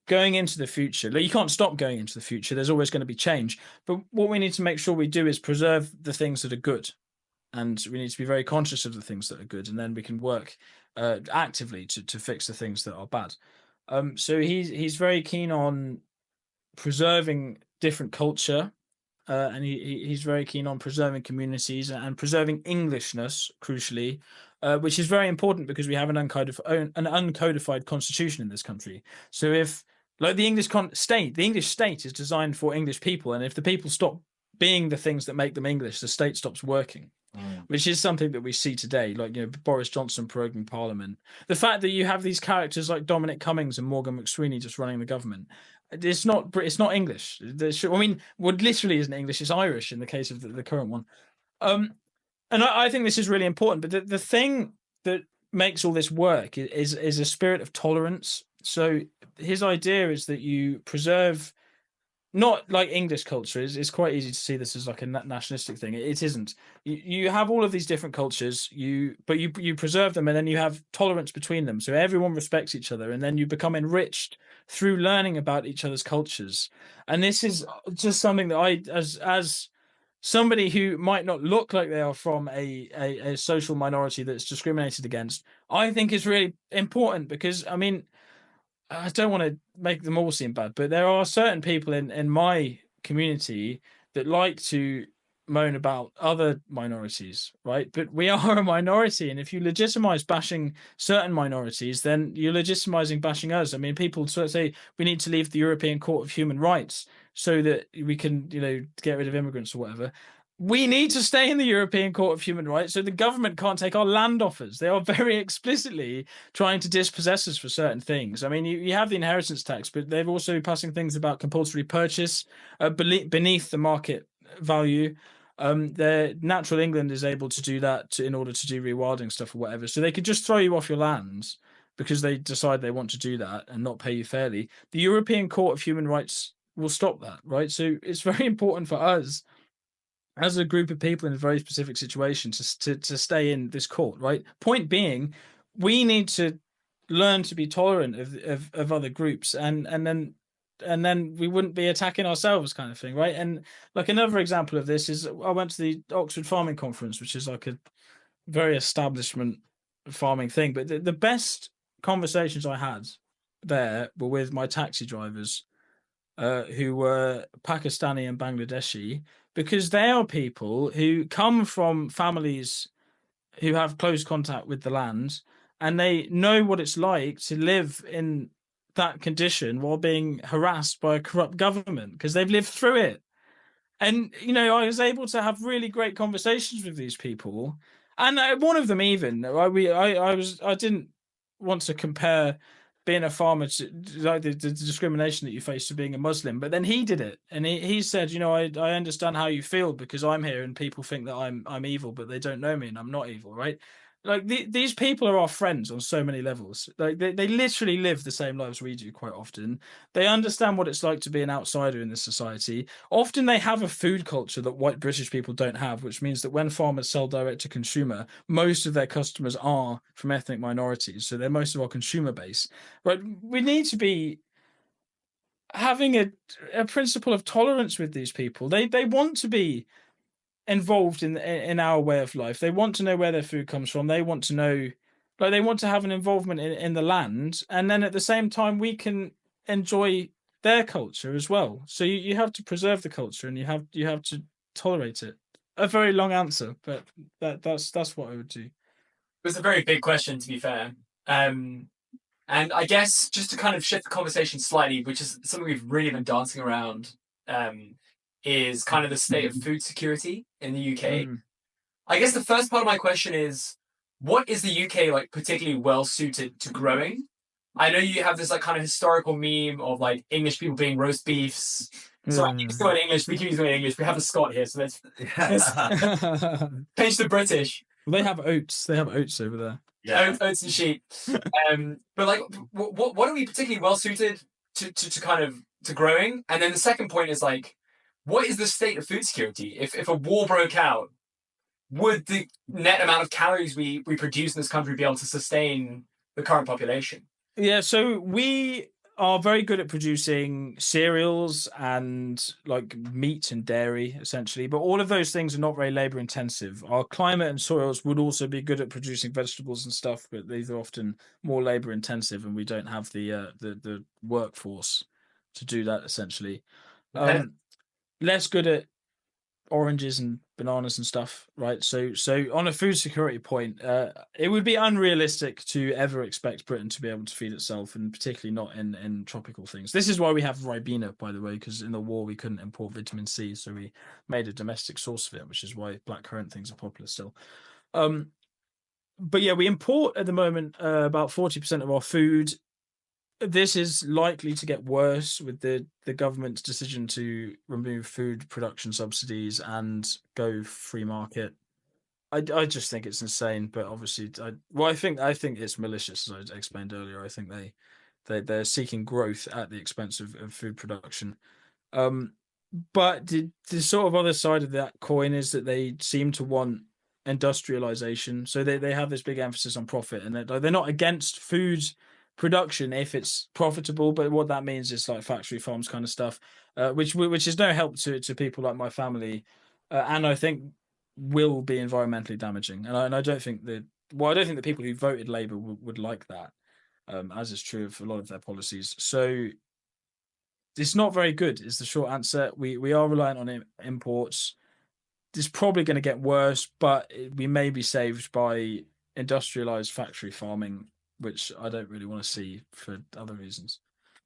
going into the future, like, you can't stop going into the future. There's always going to be change. But what we need to make sure we do is preserve the things that are good. And we need to be very conscious of the things that are good, and then we can work actively to fix the things that are bad. So he's very keen on preserving different culture, and he's very keen on preserving communities and preserving Englishness, crucially, which is very important because we have an uncodified constitution in this country. So if, like, the English state is designed for English people, and if the people stop being the things that make them English, the state stops working. Which is something that we see today, like, you know, Boris Johnson proroguing Parliament. The fact that you have these characters like Dominic Cummings and Morgan McSweeney just running the government, it's not English. What literally isn't English, it's Irish in the case of the current one. And I think this is really important. But the thing that makes all this work is a spirit of tolerance. So his idea is that you preserve. Not like English culture. It's quite easy to see this as like a nationalistic thing. It isn't. You have all of these different cultures, but you preserve them, and then you have tolerance between them. So everyone respects each other, and then you become enriched through learning about each other's cultures. And this is just something that I, as somebody who might not look like they are from a social minority that's discriminated against, I think is really important, because, I mean, I don't want to make them all seem bad, but there are certain people in my community that like to moan about other minorities, right? But we are a minority, and if you legitimize bashing certain minorities, then you're legitimizing bashing us. I mean, people sort of say we need to leave the European Court of Human Rights so that we can, you know, get rid of immigrants or whatever. We need to stay in the European Court of Human Rights so the government can't take our land off us. They are very explicitly trying to dispossess us for certain things. I mean, you have the inheritance tax, but they're also passing things about compulsory purchase beneath the market value. The Natural England is able to do that in order to do rewilding stuff or whatever. So they could just throw you off your lands because they decide they want to do that and not pay you fairly. The European Court of Human Rights will stop that, right? So it's very important for us as a group of people in a very specific situation to stay in this court, right? Point being, we need to learn to be tolerant of other groups, and then we wouldn't be attacking ourselves, kind of thing, right? And like another example of this is I went to the Oxford Farming Conference, which is like a very establishment farming thing, but the best conversations I had there were with my taxi drivers, who were Pakistani and Bangladeshi, because they are people who come from families who have close contact with the land, and they know what it's like to live in that condition while being harassed by a corrupt government, because they've lived through it. And I was able to have really great conversations with these people, and one of them even I didn't want to compare being a farmer to like the discrimination that you face to being a Muslim, but then he did it, and he said, I understand how you feel, because I'm here and people think that I'm evil, but they don't know me and I'm not evil, right? Like these people are our friends on so many levels. Like they literally live the same lives we do quite often. They understand what it's like to be an outsider in this society. Often they have a food culture that white British people don't have, which means that when farmers sell direct to consumer, most of their customers are from ethnic minorities. So they're most of our consumer base. But we need to be having a principle of tolerance with these people. They want to be involved in our way of life. They want to know where their food comes from. They want to know, like, they want to have an involvement in the land, and then at the same time we can enjoy their culture as well. So you have to preserve the culture, and you have to tolerate it. A very long answer, but that's what I would do. It's a very big question, to be fair. And I guess just to kind of shift the conversation slightly, which is something we've really been dancing around, is kind of the state of food security in the UK. I guess the first part of my question is, what is the UK like particularly well suited to growing? I know you have this like kind of historical meme of like English people being roast beefs. So I use the word English, we can use the word English. We have a Scot here, so let's change to British. They have oats. They have oats over there. Yeah, oats and sheep. But like, what are we particularly well suited to kind of to growing? And then the second point is like, what is the state of food security? If a war broke out, would the net amount of calories we produce in this country be able to sustain the current population? Yeah, so we are very good at producing cereals and like meat and dairy, essentially, but all of those things are not very labor intensive. Our climate and soils would also be good at producing vegetables and stuff, but these are often more labor intensive, and we don't have the workforce to do that, essentially. Less good at oranges and bananas and stuff, right? So on a food security point, it would be unrealistic to ever expect Britain to be able to feed itself, and particularly not in tropical things. This is why we have Ribena, by the way, because in the war we couldn't import vitamin C, so we made a domestic source of it, which is why blackcurrant things are popular still. But yeah, we import at the moment about 40% of our food. This is likely to get worse with the government's decision to remove food production subsidies and go free market. I just think it's insane, but obviously, I think it's malicious, as I explained earlier. I think they're seeking growth at the expense of food production. But the sort of other side of that coin is that they seem to want industrialization. So they have this big emphasis on profit, and they're not against food production if it's profitable, but what that means is like factory farms kind of stuff, which is no help to people like my family, and I think will be environmentally damaging. And I don't think the people who voted Labour would like that, as is true of a lot of their policies. So it's not very good is the short answer. We are reliant on imports. It's probably going to get worse, but we may be saved by industrialized factory farming, which I don't really want to see for other reasons.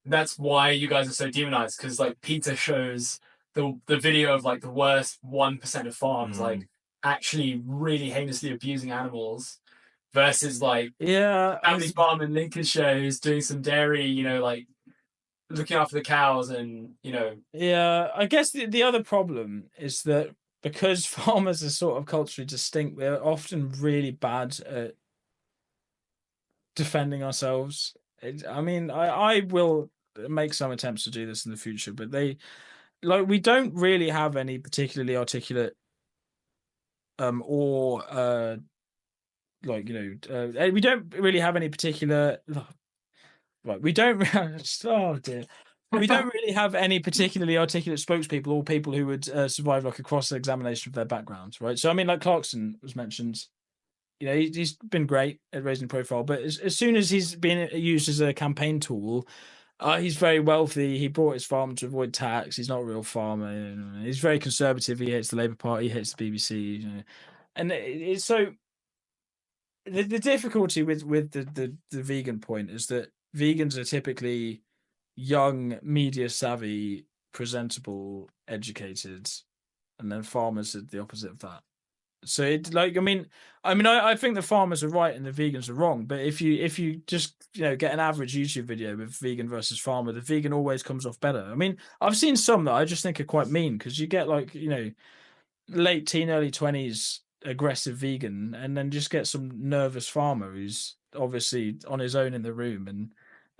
That's why you guys are so demonized, because like PETA shows the video of like the worst 1% of farms like actually really heinously abusing animals, versus like family farm in Lincolnshire who's doing some dairy, like looking after the cows and I guess the other problem is that because farmers are sort of culturally distinct, they're often really bad at defending ourselves. I will make some attempts to do this in the future, but we don't really have any particularly articulate we don't really have any particular we don't we don't really have any particularly articulate spokespeople or people who would survive like a cross-examination of their backgrounds, right? So I mean, like Clarkson was mentioned, he's been great at raising profile, but as soon as he's been used as a campaign tool, he's very wealthy. He bought his farm to avoid tax. He's not a real farmer. He's very conservative. He hates the Labour Party. He hates the BBC. And it's so the difficulty with the vegan point is that vegans are typically young, media savvy, presentable, educated, and then farmers are the opposite of that. So I think the farmers are right and the vegans are wrong. But if you just get an average YouTube video with vegan versus farmer, the vegan always comes off better. I mean, I've seen some that I just think are quite mean, because you get late teen, early 20s aggressive vegan, and then just get some nervous farmer who's obviously on his own in the room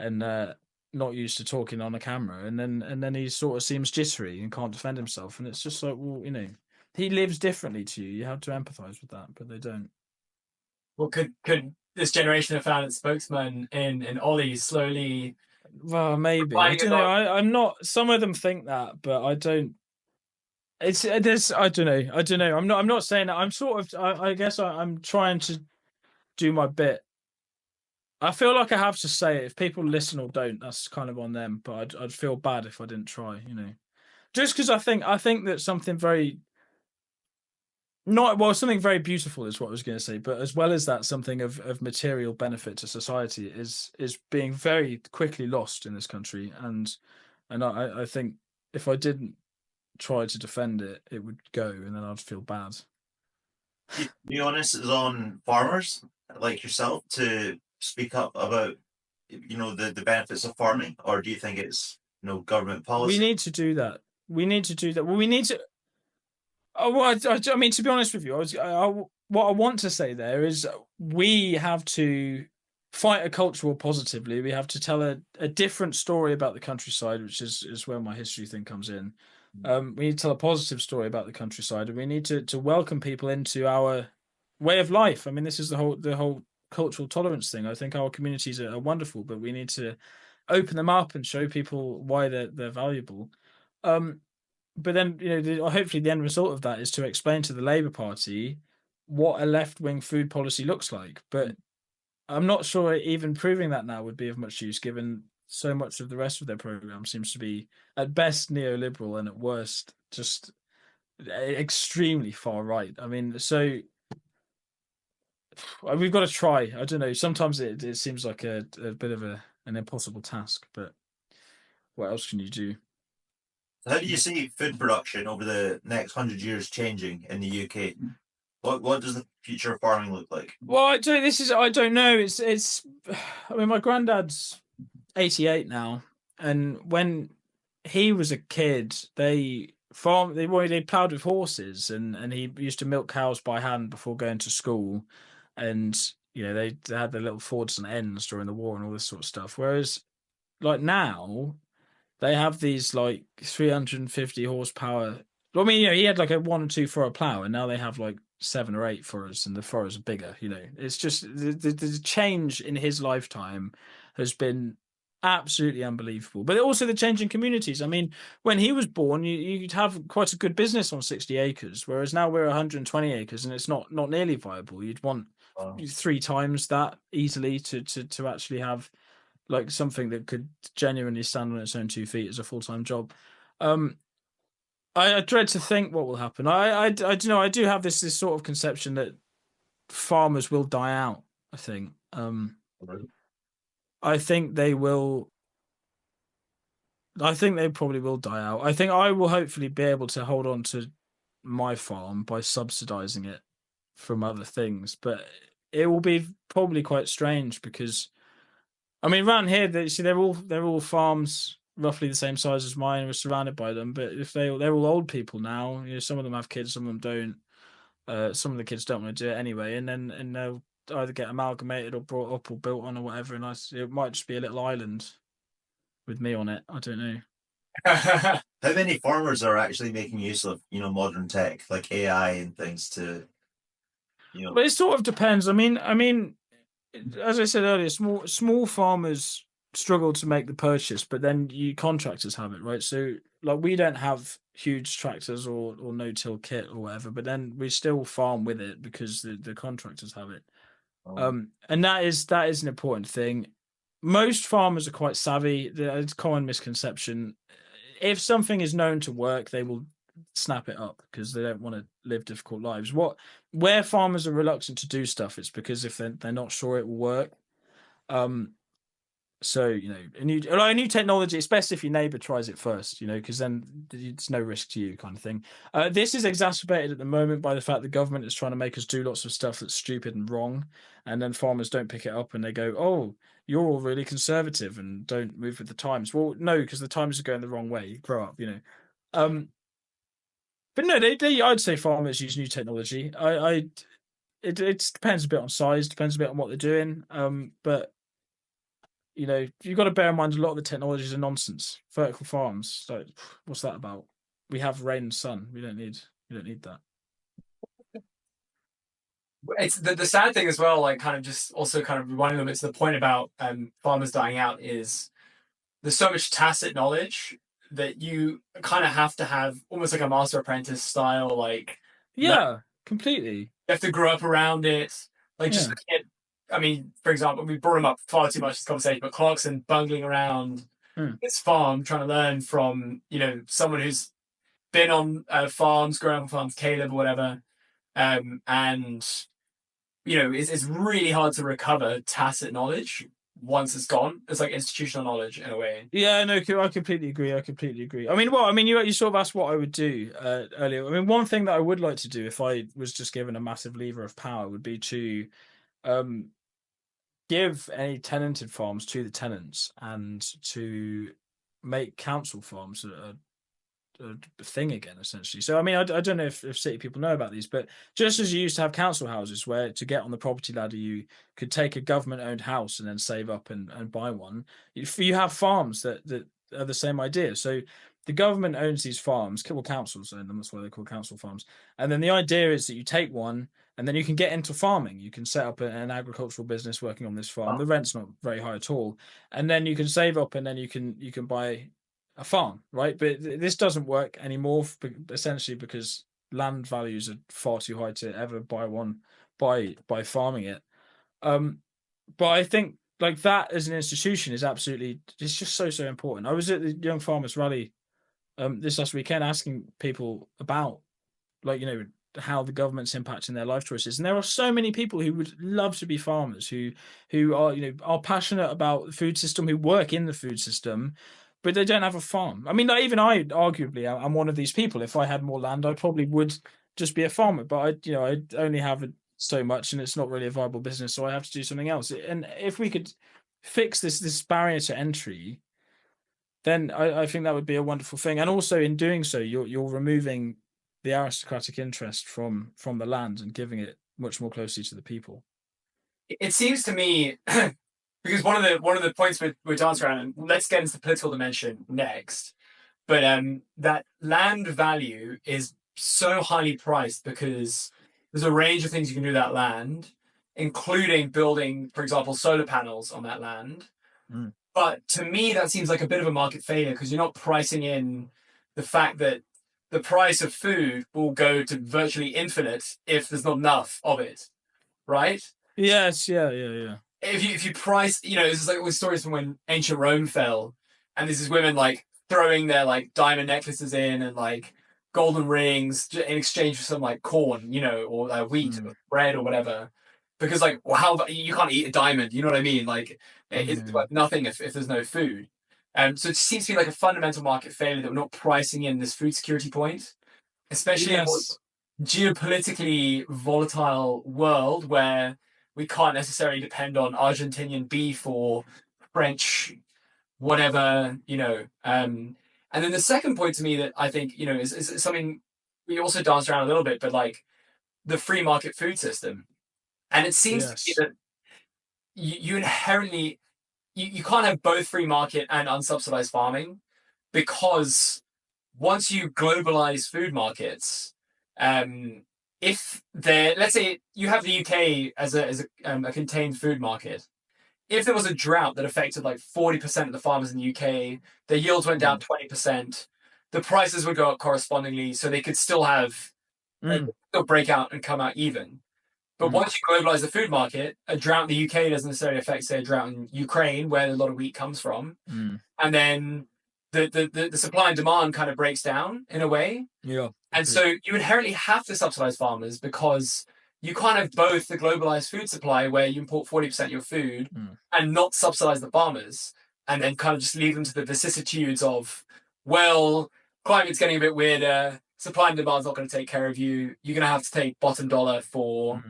and not used to talking on a camera, and then he sort of seems jittery and can't defend himself, and it's just like, well, he lives differently to you. You have to empathize with that, but they don't. Well, could this generation have found its spokesman in Oli slowly? Well, maybe. I don't know. I'm not. Some of them think that, but I don't. It's this. I don't know. I'm not saying that. I'm sort of. I guess I'm trying to do my bit. I feel like I have to say it. If people listen or don't, that's kind of on them. But I'd feel bad if I didn't try. Just because I think that something very. Something very beautiful is what I was going to say, but as well as that, something of material benefit to society is being very quickly lost in this country, and I think if I didn't try to defend it, it would go, and then I'd feel bad. To be honest, is on farmers like yourself to speak up about the benefits of farming, or do you think it's government policy? We need to do that. Well, we need to. Oh, well, I mean, to be honest with you, what I want to say there is we have to fight a culture war positively. We have to tell a different story about the countryside, which is where my history thing comes in. We need to tell a positive story about the countryside, and we need to welcome people into our way of life. I mean, this is the whole cultural tolerance thing. I think our communities are wonderful, but we need to open them up and show people why they're valuable. But then, hopefully the end result of that is to explain to the Labour Party what a left-wing food policy looks like. But I'm not sure even proving that now would be of much use, given so much of the rest of their programme seems to be, at best, neoliberal and at worst, just extremely far right. I mean, so we've got to try. I don't know. Sometimes it seems like a bit of an impossible task, but what else can you do? How do you see food production over the next 100 years changing in the UK? What does the future of farming look like? Well, I don't know. It's. I mean, my granddad's 88 now, and when he was a kid, they ploughed with horses, and he used to milk cows by hand before going to school, and they had their little Fords and ends during the war and all this sort of stuff. Whereas, like now, they have these like 350 horsepower. I mean, he had like a 1 or 2 furrow plow, and now they have like 7 or 8 furrows, and the furrows are bigger. It's just the change in his lifetime has been absolutely unbelievable. But also the change in communities. I mean, when he was born, you'd have quite a good business on 60 acres, whereas now we're 120 acres, and it's not nearly viable. You'd want 3 times that easily to actually have like something that could genuinely stand on its own 2 feet as a full-time job. I dread to think what will happen. I don't know. I do have this sort of conception that farmers will die out. I think. I think they will. I think they probably will die out. I think I will hopefully be able to hold on to my farm by subsidizing it from other things, but it will be probably quite strange because, I mean, around here, they're all farms roughly the same size as mine. We're surrounded by them, but if they're all old people now, some of them have kids, some of them don't. Some of the kids don't want to do it anyway, and they'll either get amalgamated or brought up or built on or whatever, and it might just be a little island with me on it. I don't know. How many farmers are actually making use of modern tech like AI and things to But it sort of depends. I mean, as I said earlier, small farmers struggle to make the purchase, but then contractors have it, right? So like we don't have huge tractors or no-till kit or whatever, but then we still farm with it because the contractors have it. And that is an important thing. Most farmers are quite savvy. It's a common misconception. If something is known to work, they will snap it up because they don't want to live difficult lives. Where farmers are reluctant to do stuff, it's because if they're not sure it will work. So, you know, a new technology, it's best if your neighbor tries it first, you know, because then it's no risk to you, kind of thing. This is exacerbated at the moment by the fact the government is trying to make us do lots of stuff that's stupid and wrong, and then farmers don't pick it up and they go, "Oh, you're all really conservative and don't move with the times." Well, no, because the times are going the wrong way. Grow up, you know. But no, I'd say farmers use new technology. It depends a bit on size, depends a bit on what they're doing. But you know, you've got to bear in mind a lot of the technologies are nonsense. Vertical farms, like, what's that about? We have rain and sun. We don't need that. It's the sad thing as well, like kind of just also kind of reminding them, it's the point about farmers dying out is there's so much tacit knowledge that you kind of have to have almost like a master apprentice style, like completely. You have to grow up around it. Like just looking at, I mean, for example, we brought him up far too much in this conversation, but Clarkson bungling around his farm, trying to learn from, you know, someone who's been on farms, grown up on farms, Caleb or whatever. And, you know, it's really hard to recover tacit knowledge once it's gone. It's like institutional knowledge in a way. Yeah, no, I completely agree. I mean, you sort of asked what I would do earlier. I mean, one thing that I would like to do if I was just given a massive lever of power would be to give any tenanted farms to the tenants and to make council farms a thing again, essentially. So, I mean, I don't know if city people know about these, but just as you used to have council houses where to get on the property ladder, you could take a government-owned house and then save up and buy one. You have farms that are the same idea. So the government owns these farms, well, councils own them, that's why they're called council farms. And then the idea is that you take one and then you can get into farming. You can set up an agricultural business working on this farm. The rent's not very high at all. And then you can save up and then you can buy a farm, right? But this doesn't work anymore, essentially because land values are far too high to ever buy one by farming it. But I think like that as an institution is absolutely, it's just so important. I was at the Young Farmers Rally this last weekend asking people about, like, you know, how the government's impacting their life choices, and there are so many people who would love to be farmers, who are, you know, are passionate about the food system, who work in the food system, but they don't have a farm. I mean, like, even I, arguably, I'm one of these people. If I had more land, I probably would just be a farmer. But I only have so much, and it's not really a viable business, so I have to do something else. And if we could fix this barrier to entry, then I think that would be a wonderful thing. And also, in doing so, you're removing the aristocratic interest from the land and giving it much more closely to the people. It seems to me. Because one of the points we're dancing around, and let's get into the political dimension next, but that land value is so highly priced because there's a range of things you can do with that land, including building, for example, solar panels on that land. But to me, that seems like a bit of a market failure because you're not pricing in the fact that the price of food will go to virtually infinite if there's not enough of it, right? Yes, yeah. If you price, you know, it's like with stories from when ancient Rome fell, and this is women like throwing their like diamond necklaces in and like golden rings in exchange for some like corn, you know, or wheat or bread or whatever, because like, well, how you can't eat a diamond, you know what I mean? Like it's like nothing if there's no food. So it seems to be like a fundamental market failure that we're not pricing in this food security point, especially in a geopolitically volatile world where we can't necessarily depend on Argentinian beef or French whatever, you know. And then the second point to me that I think, you know, is something we also danced around a little bit, but like the free market food system. And it seems to me that you inherently, you can't have both free market and unsubsidized farming, because once you globalize food markets, if there, let's say you have the UK as a contained food market, if there was a drought that affected like 40% of the farmers in the UK, their yields went down 20%, the prices would go up correspondingly, so they could still have still break out and come out even. But once you globalize the food market, a drought in the UK doesn't necessarily affect, say, a drought in Ukraine, where a lot of wheat comes from. And then the supply and demand kind of breaks down in a way. Yeah. And so you inherently have to subsidize farmers, because you can't have both the globalized food supply, where you import 40% of your food, and not subsidize the farmers, and then kind of just leave them to the vicissitudes of, well, climate's getting a bit weirder, supply and demand's not going to take care of you, you're going to have to take bottom dollar for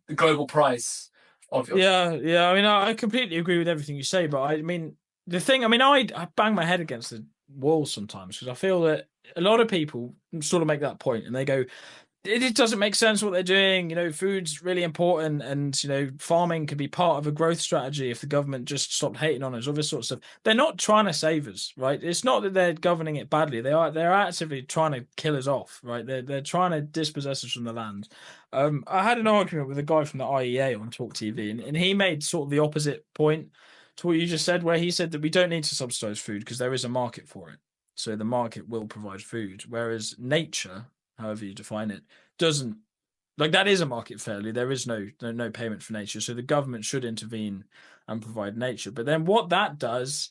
the global price of your Yeah. I mean, I completely agree with everything you say, but I mean, the thing, I mean, I bang my head against the wall sometimes, because I feel that a lot of people sort of make that point and they go, it doesn't make sense what they're doing. You know, food's really important, and, you know, farming could be part of a growth strategy if the government just stopped hating on us, all this sort of stuff. They're not trying to save us, right? It's not that they're governing it badly. They're actively trying to kill us off, right? They're trying to dispossess us from the land. I had an argument with a guy from the IEA on Talk TV, and he made sort of the opposite point to what you just said, where he said that we don't need to subsidize food because there is a market for it. So the market will provide food, whereas nature, however you define it, doesn't, like, that is a market failure. There is no payment for nature, so the government should intervene and provide nature. But then what that does,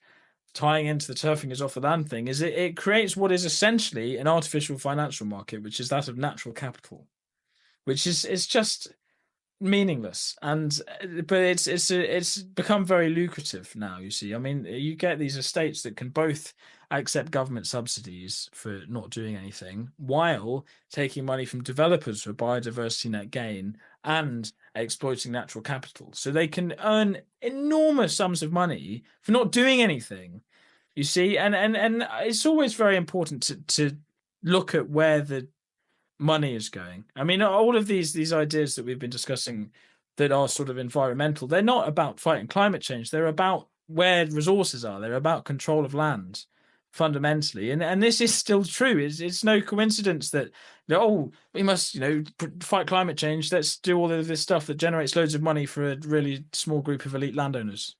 tying into the turfing is off the land thing, is it creates what is essentially an artificial financial market, which is that of natural capital, which is just meaningless. And but it's become very lucrative now, you see. I mean, you get these estates that can both accept government subsidies for not doing anything while taking money from developers for biodiversity net gain and exploiting natural capital, so they can earn enormous sums of money for not doing anything, you see. And it's always very important to look at where the money is going. I mean, all of these ideas that we've been discussing that are sort of environmental, they're not about fighting climate change. They're about where resources are. They're about control of land, fundamentally. And this is still true. It's no coincidence that, oh, we must, you know, fight climate change. Let's do all of this stuff that generates loads of money for a really small group of elite landowners,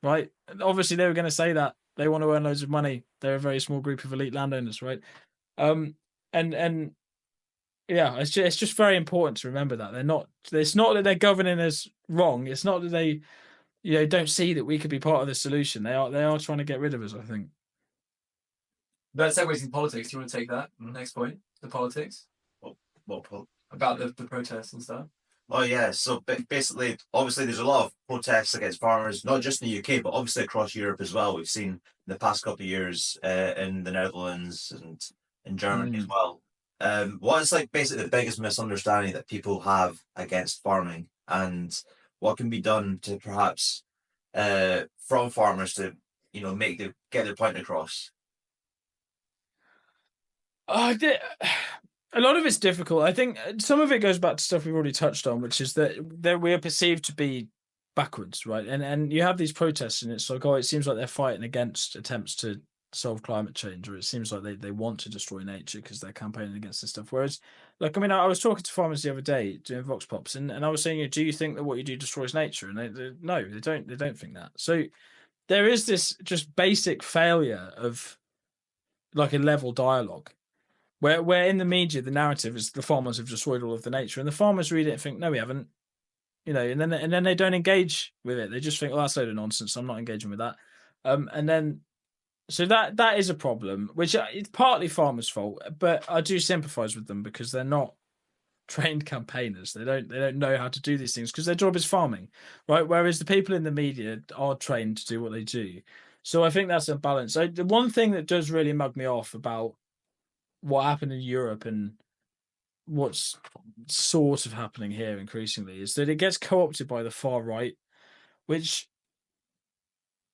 right? Obviously, they were going to say that they want to earn loads of money. They're a very small group of elite landowners, right? And yeah, it's just very important to remember that they're not. It's not that they're governing us wrong. It's not that they, you know, don't see that we could be part of the solution. They are trying to get rid of us, I think. That segues into politics. Do you want to take that? Next point, the politics. About the protests and stuff. Oh yeah, so basically, obviously, there's a lot of protests against farmers, not just in the UK, but obviously across Europe as well. We've seen in the past couple of years in the Netherlands and in Germany as well. What is, like, basically the biggest misunderstanding that people have against farming, and what can be done to perhaps from farmers to, you know, get their point across? A lot of it's difficult. I think some of it goes back to stuff we've already touched on, which is that we are perceived to be backwards, right? And you have these protests, and it's like, oh, it seems like they're fighting against attempts to solve climate change, or it seems like they want to destroy nature because they're campaigning against this stuff. Whereas, like, I mean, I was talking to farmers the other day doing Vox Pops, and I was saying, do you think that what you do destroys nature? And no, they don't think that. So there is this just basic failure of, like, a level dialogue, where in the media the narrative is the farmers have destroyed all of the nature, and the farmers read it and think, no, we haven't, you know, and then they don't engage with it. They just think, oh, that's a load of nonsense, I'm not engaging with that. And then so that is a problem, which it's partly farmers' fault, but I do sympathise with them because they're not trained campaigners. They don't know how to do these things because their job is farming, right? Whereas the people in the media are trained to do what they do. So I think that's a balance. So the one thing that does really mug me off about what happened in Europe and what's sort of happening here increasingly is that it gets co-opted by the far right, which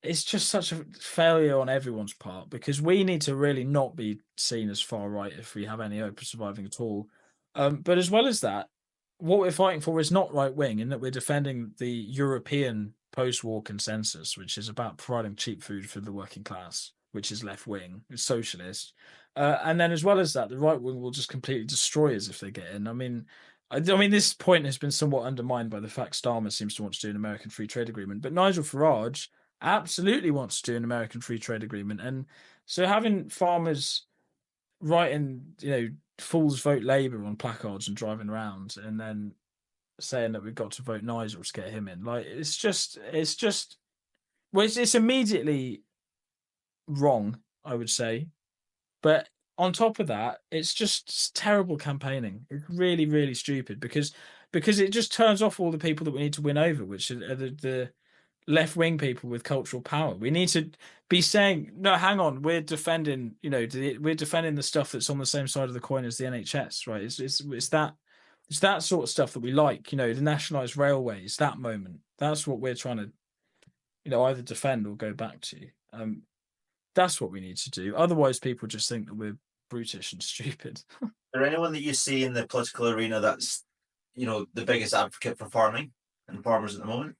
is just such a failure on everyone's part, because we need to really not be seen as far right if we have any hope of surviving at all. But as well as that, what we're fighting for is not right wing, in that we're defending the European post-war consensus, which is about providing cheap food for the working class, which is left wing, it's socialist. And then as well as that, the right wing will just completely destroy us if they get in. I mean, this point has been somewhat undermined by the fact Starmer seems to want to do an American free trade agreement, but Nigel Farage absolutely wants to do an American free trade agreement. And so having farmers writing, fools vote Labour on placards and driving around, and then saying that we've got to vote Nigel to get him in. Like, it's immediately wrong, I would say. But on top of that, it's just terrible campaigning. It's really, really stupid because it just turns off all the people that we need to win over, which are the left-wing people with cultural power. We need to be saying, no, hang on, we're defending, we're defending the stuff that's on the same side of the coin as the NHS, right? It's that sort of stuff that we like, the nationalised railways, that moment. That's what we're trying to, either defend or go back to. That's what we need to do. Otherwise, people just think that we're brutish and stupid. Is there anyone that you see in the political arena that's, the biggest advocate for farming and farmers at the moment?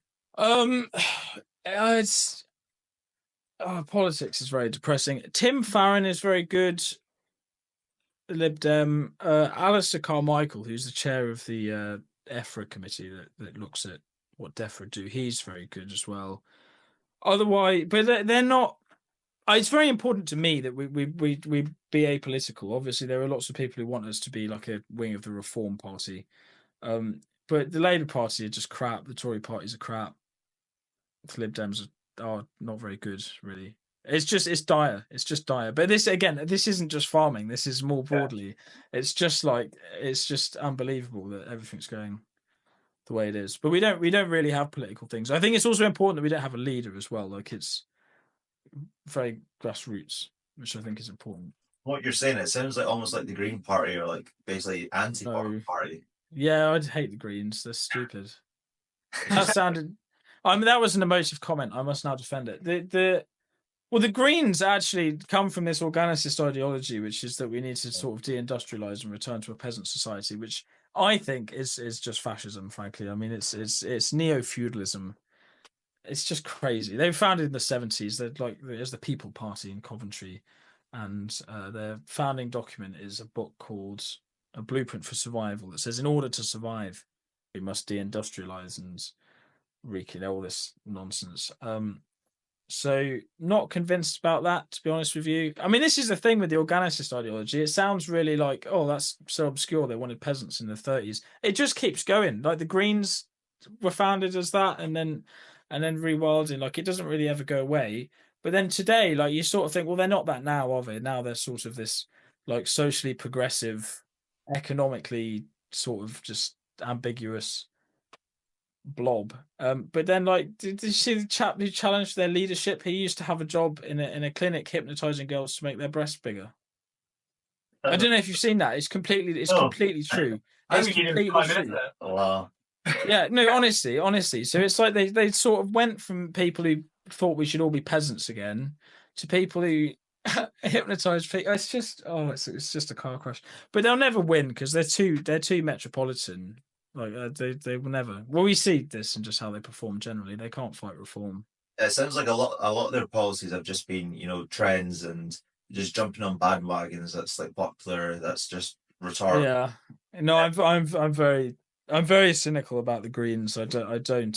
Politics is very depressing. Tim Farron is very good. The Lib Dem. Alistair Carmichael, who's the chair of the EFRA committee that looks at what DEFRA do, he's very good as well. Otherwise, but they're not. It's very important to me that we be apolitical. Obviously, there are lots of people who want us to be like a wing of the Reform Party, but the Labour Party are just crap. The Tory parties are crap. The Lib Dems are not very good, really. It's dire. It's just dire. But this isn't just farming. This is more broadly. Yeah. It's just unbelievable that everything's going the way it is. But we don't really have political things. I think it's also important that we don't have a leader as well. Like, it's very grassroots, which I think is important. What you're saying, it sounds like almost like the Green Party or like basically anti-farm party. Yeah, I'd hate the Greens. They're stupid. That sounded. That was an emotive comment. I must now defend it. The Greens actually come from this organicist ideology, which is that we need to sort of deindustrialize and return to a peasant society, which I think is just fascism. Frankly, it's neo-feudalism. It's just crazy. They were founded in the 70s. They're like there's the People Party in Coventry, and their founding document is a book called A Blueprint for Survival that says in order to survive, we must deindustrialize and all this nonsense. So not convinced about that, to be honest with you. This is the thing with the organicist ideology. It sounds really like, oh, that's so obscure. They wanted peasants in the 30s. It just keeps going. Like the Greens were founded as that, and then rewilding. Like it doesn't really ever go away. But then today, like you sort of think, well, they're not that now, are they? Now they're sort of this like socially progressive, economically sort of just ambiguous blob. But then, like, did you see the chap who challenged their leadership? He used to have a job in a clinic hypnotizing girls to make their breasts bigger. I don't know if you've seen that. It's completely true. I think you did 5 minutes there. Oh, wow. Yeah, no, honestly. So it's like they sort of went from people who thought we should all be peasants again to people who hypnotize people. It's just it's just a car crash. But they'll never win because they're too metropolitan. Like they will never. Well, we see this in just how they perform generally. They can't fight reform. It sounds like a lot of their policies have just been, trends and just jumping on bandwagons. That's like popular. That's just retarded. Yeah, no, I'm very cynical about the Greens. I don't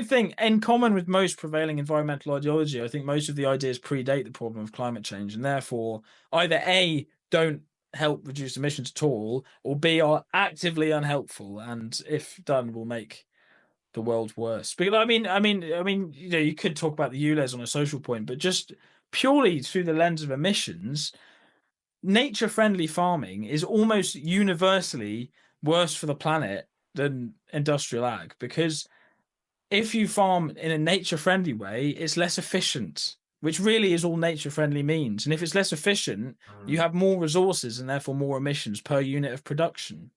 think, in common with most prevailing environmental ideology, I think most of the ideas predate the problem of climate change, and therefore either A, don't help reduce emissions at all, or B, are actively unhelpful, and if done will make the world worse. Because you could talk about the ULEZ on a social point, but just purely through the lens of emissions, nature-friendly farming is almost universally worse for the planet than industrial ag, because if you farm in a nature-friendly way, it's less efficient, which really is all nature-friendly means. And if it's less efficient, you have more resources and therefore more emissions per unit of production.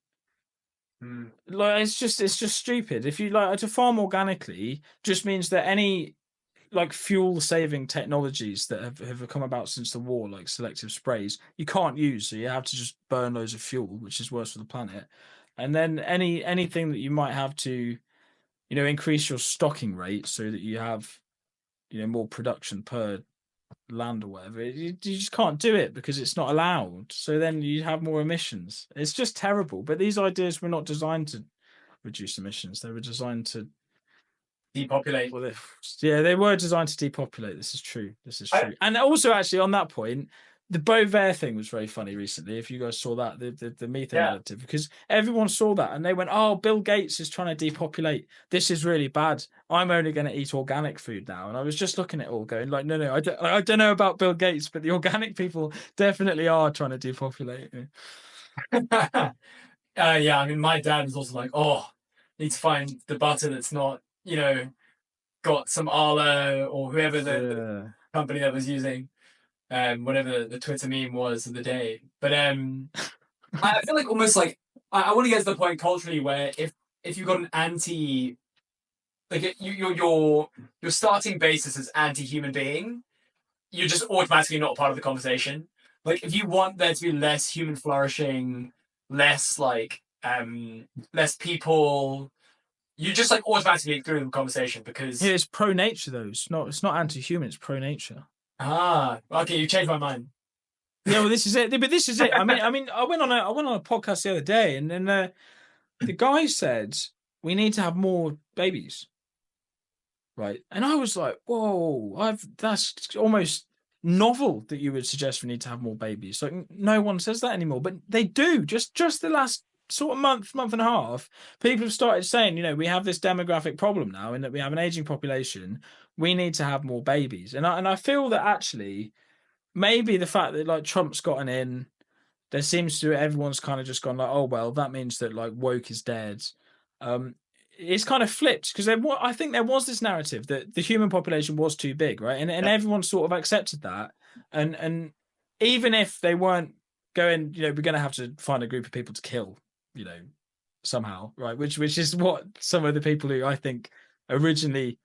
Like it's just stupid. If you like to farm organically, just means that any like fuel-saving technologies that have come about since the war, like selective sprays, you can't use. So you have to just burn loads of fuel, which is worse for the planet. And then anything that you might have to, increase your stocking rate so that you have, more production per land or whatever. You just can't do it because it's not allowed. So then you have more emissions. It's just terrible. But these ideas were not designed to reduce emissions. They were designed to depopulate. Well, they were designed to depopulate. This is true. And also, actually, on that point, the Beauvais thing was very funny recently. If you guys saw that, the methane relative, because everyone saw that and they went, "Oh, Bill Gates is trying to depopulate. This is really bad. I'm only going to eat organic food now." And I was just looking at it all, going like, "No, I don't know about Bill Gates, but the organic people definitely are trying to depopulate." Yeah, I mean, my dad was also like, "Oh, need to find the butter that's not, got some Arlo or whoever the company that was using, whatever the Twitter meme was of the day." But I feel like almost like I want to get to the point culturally where if you've got an anti, like your starting basis is anti-human being, you're just automatically not part of the conversation. Like if you want there to be less human flourishing, less less people, you just like automatically exclude the conversation because it's pro nature though. It's not anti-human. It's pro nature. Okay, you changed my mind. Yeah, well, this is it. But this is it. I mean, I went on a podcast the other day, and then the guy said we need to have more babies, right? And I was like, whoa, that's almost novel that you would suggest we need to have more babies. Like no one says that anymore, but they do. Just the last sort of month and a half, people have started saying, we have this demographic problem now, in that we have an aging population. We need to have more babies, and I feel that actually maybe the fact that like Trump's gotten in, there seems to everyone's kind of just gone like, oh well, that means that like woke is dead. It's kind of flipped because I think there was this narrative that the human population was too big, right? And everyone sort of accepted that, and even if they weren't going, we're going to have to find a group of people to kill, somehow, right? Which is what some of the people who I think originally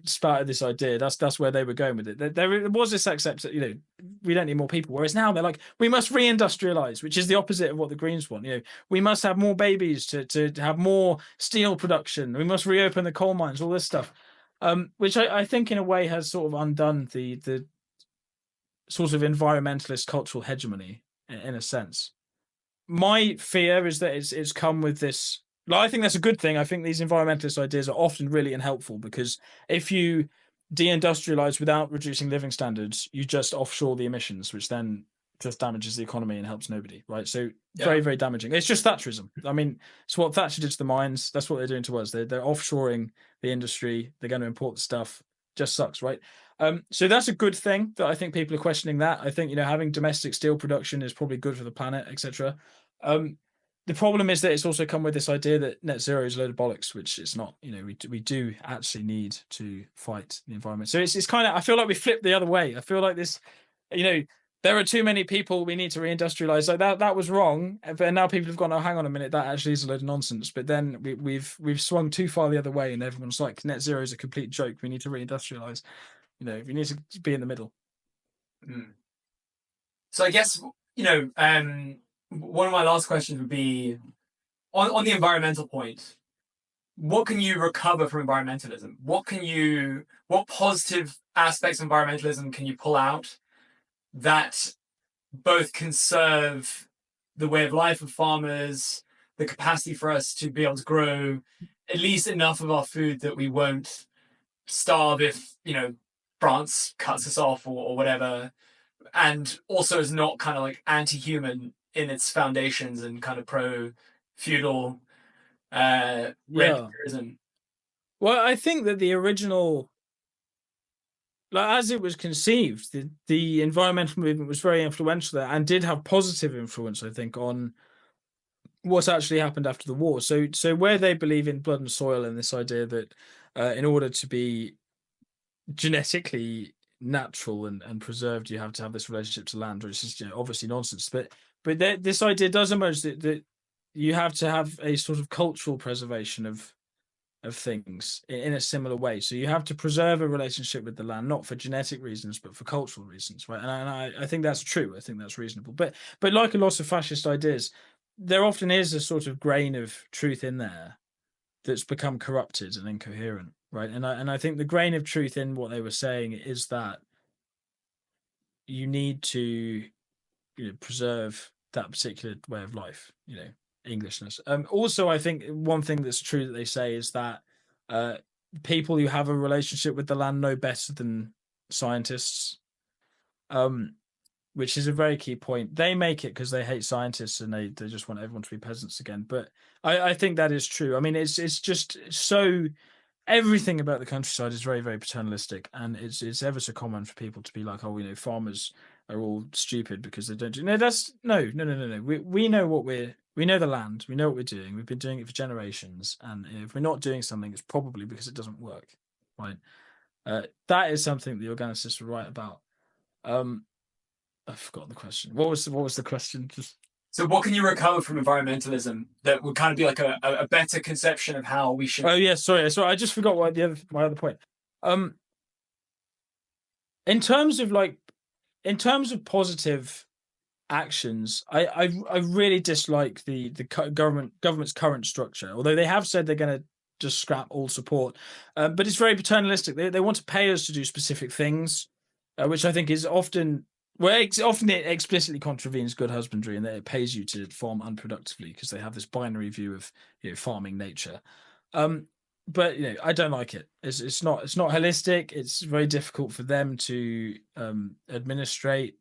spouted this idea, that's where they were going with it. There was this accept that we don't need more people, whereas now they're like, we must reindustrialize, which is the opposite of what the Greens want. We must have more babies to have more steel production, we must reopen the coal mines, all this stuff, which I think in a way has sort of undone the sort of environmentalist cultural hegemony in a sense. My fear is that it's come with this. I think that's a good thing. I think these environmentalist ideas are often really unhelpful because if you deindustrialize without reducing living standards, you just offshore the emissions, which then just damages the economy and helps nobody, right? So very, very damaging. It's just Thatcherism. I mean, it's what Thatcher did to the mines. That's what they're doing to us. They're offshoring the industry. They're going to import the stuff. Just sucks, right? So that's a good thing that I think people are questioning that. I think, having domestic steel production is probably good for the planet, etc. The problem is that it's also come with this idea that net zero is a load of bollocks, which it's not. We do actually need to fight the environment. So it's kind of, I feel like we flipped the other way. I feel like this, there are too many people, we need to reindustrialize. Like that was wrong. But now people have gone, oh, hang on a minute, that actually is a load of nonsense. But then we've swung too far the other way, and everyone's like, net zero is a complete joke. We need to reindustrialize. We need to be in the middle. So I guess, one of my last questions would be on the environmental point. What can you recover from environmentalism? What positive aspects of environmentalism can you pull out that both conserve the way of life of farmers, the capacity for us to be able to grow at least enough of our food that we won't starve if, France cuts us off or whatever, and also is not kind of like anti-human in its foundations and kind of pro-feudal rentierism? Well, I think that the original, as it was conceived, the environmental movement was very influential there and did have positive influence, I think, on what actually happened after the war. So where they believe in blood and soil and this idea that in order to be genetically natural and preserved, you have to have this relationship to land, which is obviously nonsense. But this idea does emerge that you have to have a sort of cultural preservation of things in a similar way. So you have to preserve a relationship with the land, not for genetic reasons, but for cultural reasons, right? And I think that's true. I think that's reasonable. But like a lot of fascist ideas, there often is a sort of grain of truth in there that's become corrupted and incoherent, right? And I think the grain of truth in what they were saying is that you need to preserve that particular way of life, Englishness. Also, I think one thing that's true that they say is that people who have a relationship with the land know better than scientists. which is a very key point. They make it because they hate scientists and they just want everyone to be peasants again. But I think that is true. I mean, it's just so everything about the countryside is very, very paternalistic, and it's ever so common for people to be like, oh, farmers are all stupid because they don't do. No, that's no. We know we know the land, we know what we're doing. We've been doing it for generations, and if we're not doing something, it's probably because it doesn't work, right? That is something the organicists were right about. I forgot the question. What was the question? Just So what can you recover from environmentalism that would kind of be like a better conception of how we should... Oh yeah, sorry. I just forgot my other point. In terms of positive actions, I really dislike the government's current structure. Although they have said they're going to just scrap all support, but it's very paternalistic. They want to pay us to do specific things, which I think is often it explicitly contravenes good husbandry, and that it pays you to farm unproductively because they have this binary view of farming nature. But I don't like it. It's not holistic. It's very difficult for them to administrate.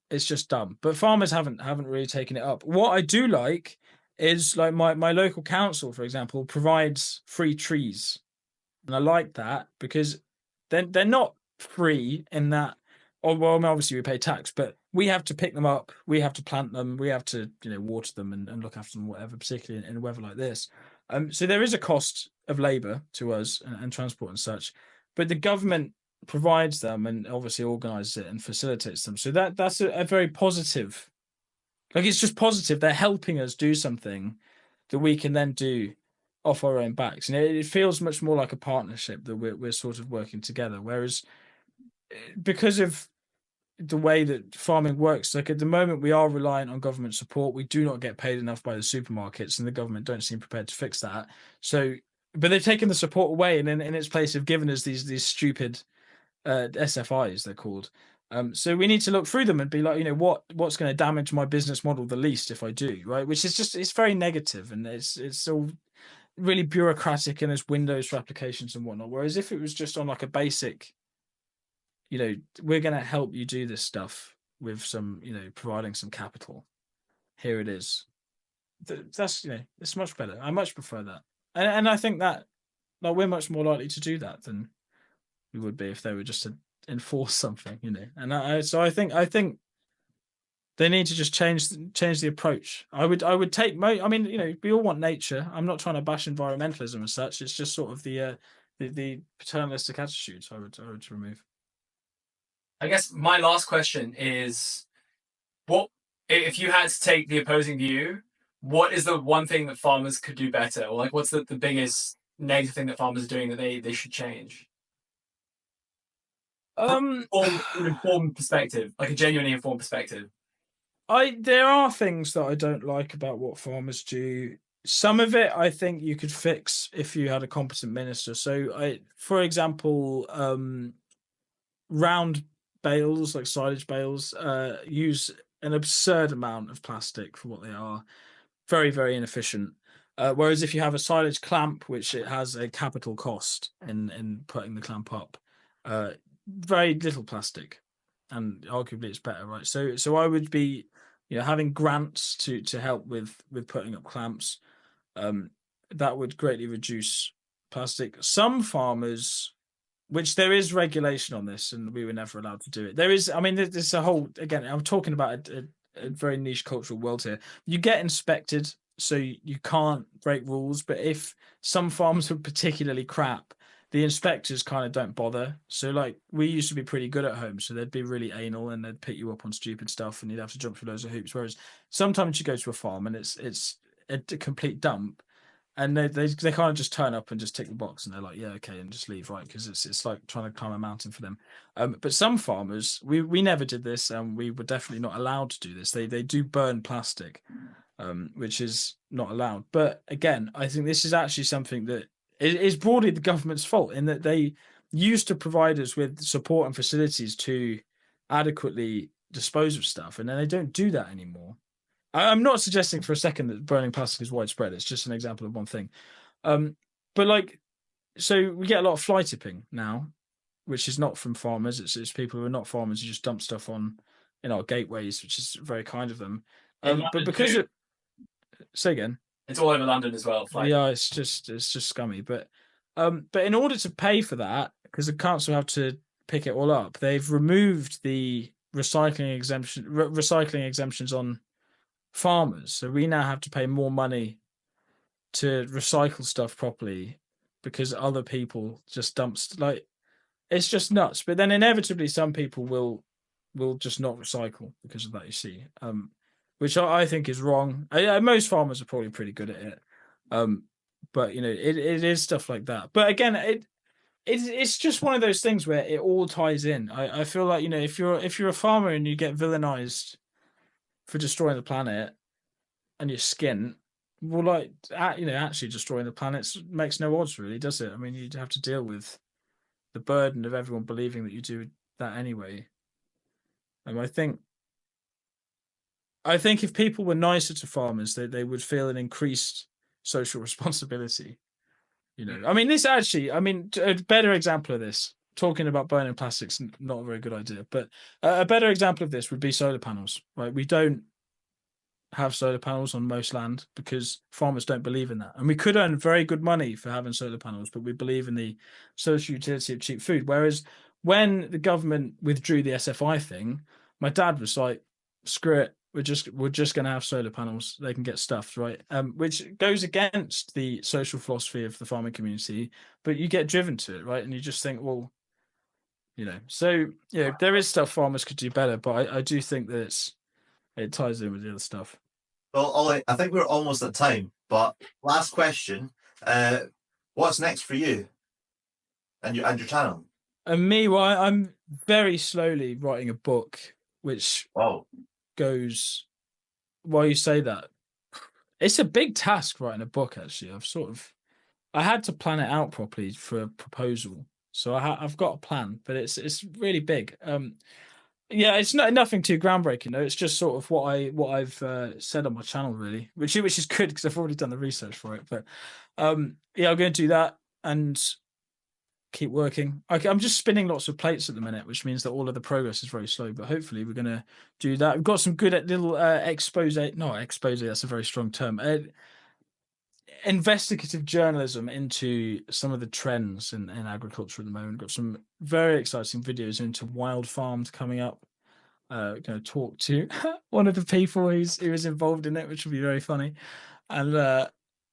It's just dumb. But farmers haven't really taken it up. What I do like is like my local council, for example, provides free trees, and I like that because they're not free in that. Oh, well, obviously we pay tax, but we have to pick them up, we have to plant them, we have to water them and look after them, whatever, particularly in weather like this. So there is a cost of labour to us and transport and such, but the government provides them and obviously organises it and facilitates them. So that's a very positive. Like, it's just positive. They're helping us do something that we can then do off our own backs, and it feels much more like a partnership that we're sort of working together. Whereas, because of the way that farming works, like at the moment we are reliant on government support. We do not get paid enough by the supermarkets, and the government don't seem prepared to fix that. So, but they've taken the support away, and in its place have given us these stupid SFIs, they're called. So we need to look through them and be like, what's going to damage my business model the least if I do, right? Which is just, it's very negative, and it's all really bureaucratic, and there's windows for applications and whatnot. Whereas if it was just on like a basic, we're going to help you do this stuff with some, providing some capital. Here it is. That's, it's much better. I much prefer that. And I think that like we're much more likely to do that than we would be if they were just to enforce something, And I think they need to just change the approach. I would take we all want nature. I'm not trying to bash environmentalism as such. It's just sort of the paternalistic attitudes I would remove. I guess my last question is, what if you had to take the opposing view, what is the one thing that farmers could do better? Or like, what's the biggest negative thing that farmers are doing that they should change? An informed perspective, like a genuinely informed perspective. There are things that I don't like about what farmers do. Some of it I think you could fix if you had a competent minister. So for example, round bales, like silage bales, use an absurd amount of plastic for what they are. Very, very inefficient. Whereas if you have a silage clamp, which it has a capital cost in putting the clamp up, very little plastic, and arguably it's better, right? So I would be, having grants to help with putting up clamps. That would greatly reduce plastic. Some farmers, which there is regulation on this, and we were never allowed to do it. There's a whole, again, I'm talking about a very niche cultural world here. You get inspected, so you can't break rules, but if some farms are particularly crap, the inspectors kind of don't bother. So like, we used to be pretty good at home, so they'd be really anal and they'd pick you up on stupid stuff and you'd have to jump through loads of hoops. Whereas sometimes you go to a farm and it's a complete dump, and they kind of just turn up and just tick the box and they're like, yeah, okay, and just leave, right? Because it's like trying to climb a mountain for them. But some farmers, we never did this, and we were definitely not allowed to do this. They do burn plastic, which is not allowed. But again, I think this is actually something that is broadly the government's fault, in that they used to provide us with support and facilities to adequately dispose of stuff, and then they don't do that anymore. I'm not suggesting for a second that burning plastic is widespread. It's just an example of one thing. But like, so we get a lot of fly tipping now, which is not from farmers. It's people who are not farmers who just dump stuff on in our gateways, which is very kind of them. But because too. it, say again, it's all over London as well. Yeah, it's just scummy. But in order to pay for that, because the council have to pick it all up, they've removed the recycling exemptions on farmers. So we now have to pay more money to recycle stuff properly because other people just dump it's just nuts. But then inevitably some people will just not recycle because of that, you see. Which I think is wrong. Most farmers are probably pretty good at it. But you know, it is stuff like that. But again, it's just one of those things where it all ties in. I feel like, you know, if you're a farmer and you get villainized for destroying the planet and you're skint, well, like, you know, actually destroying the planet makes no odds, really, does it? I mean, you'd have to deal with the burden of everyone believing that you do that anyway. And I think if people were nicer to farmers, they would feel an increased social responsibility. You know, I mean, a better example of this, talking about burning plastics, not a very good idea, but a better example of this would be solar panels, right? We don't have solar panels on most land because farmers don't believe in that. And we could earn very good money for having solar panels, but we believe in the social utility of cheap food. Whereas when the government withdrew the SFI thing, my dad was like, screw it. We're just going to have solar panels. They can get stuffed, right? Which goes against the social philosophy of the farming community, but you get driven to it, right? And you just think, well, you know. So yeah, there is stuff farmers could do better, but I do think that it ties in with the other stuff. Well, Ollie, I think we're almost at time, but last question: what's next for you and your channel? And me, well, I'm very slowly writing a book, which goes. Why you say that? It's a big task writing a book. Actually, I had to plan it out properly for a proposal, so I've got a plan, but it's really big. Yeah, it's nothing too groundbreaking though. It's just sort of what I've said on my channel, really, which is good because I've already done the research for it. But yeah, I'm going to do that and keep working. I'm just spinning lots of plates at the minute, which means that all of the progress is very slow. But hopefully, we're going to do that. We've got some good little expose. Not expose. That's a very strong term. Investigative journalism into some of the trends in agriculture at the moment. Got some very exciting videos into wild farms coming up. Going to talk to one of the people who was involved in it, which will be very funny. And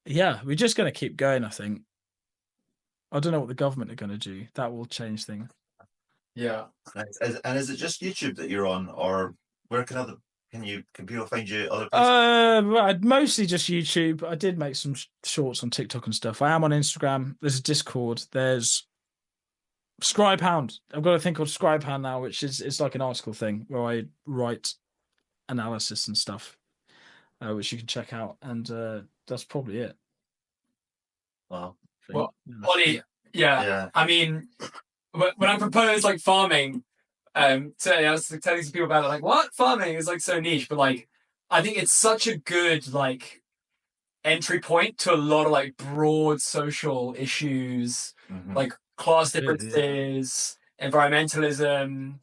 yeah, we're just going to keep going, I think. I don't know what the government are going to do. That will change things. Yeah. And is it just YouTube that you're on, or where can people find you other places? Mostly just YouTube. I did make some shorts on TikTok and stuff. I am on Instagram. There's a Discord. There's Scribehound. I've got a thing called Scribehound now, which is like an article thing where I write analysis and stuff, which you can check out. And that's probably it. Wow. Well, Ollie, yeah. I mean, when I proposed like farming, today I was telling some people about it, like, what? Farming is like so niche, but like I think it's such a good like entry point to a lot of like broad social issues, like class differences, environmentalism,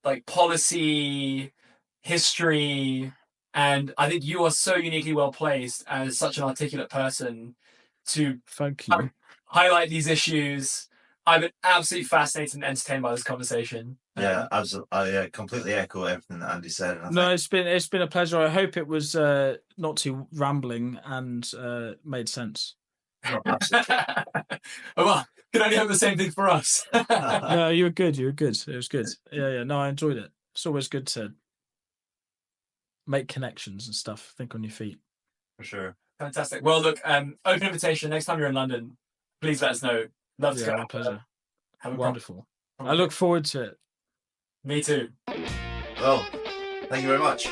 like policy, history, and I think you are so uniquely well placed as such an articulate person to thank you highlight these issues. I've been absolutely fascinated and entertained by this conversation. Yeah, absolutely. I completely echo everything that Andy said. It's been a pleasure. I hope it was not too rambling and made sense. No, absolutely. Well, can only hope the same thing for us. No, you were good. It was good. Yeah. No, I enjoyed it. It's always good to make connections and stuff. Think on your feet. For sure. Fantastic. Well, look, open invitation. Next time you're in London, please let us know. Love to go. My pleasure. Have a wonderful. I look forward to it. Me too. Well, thank you very much.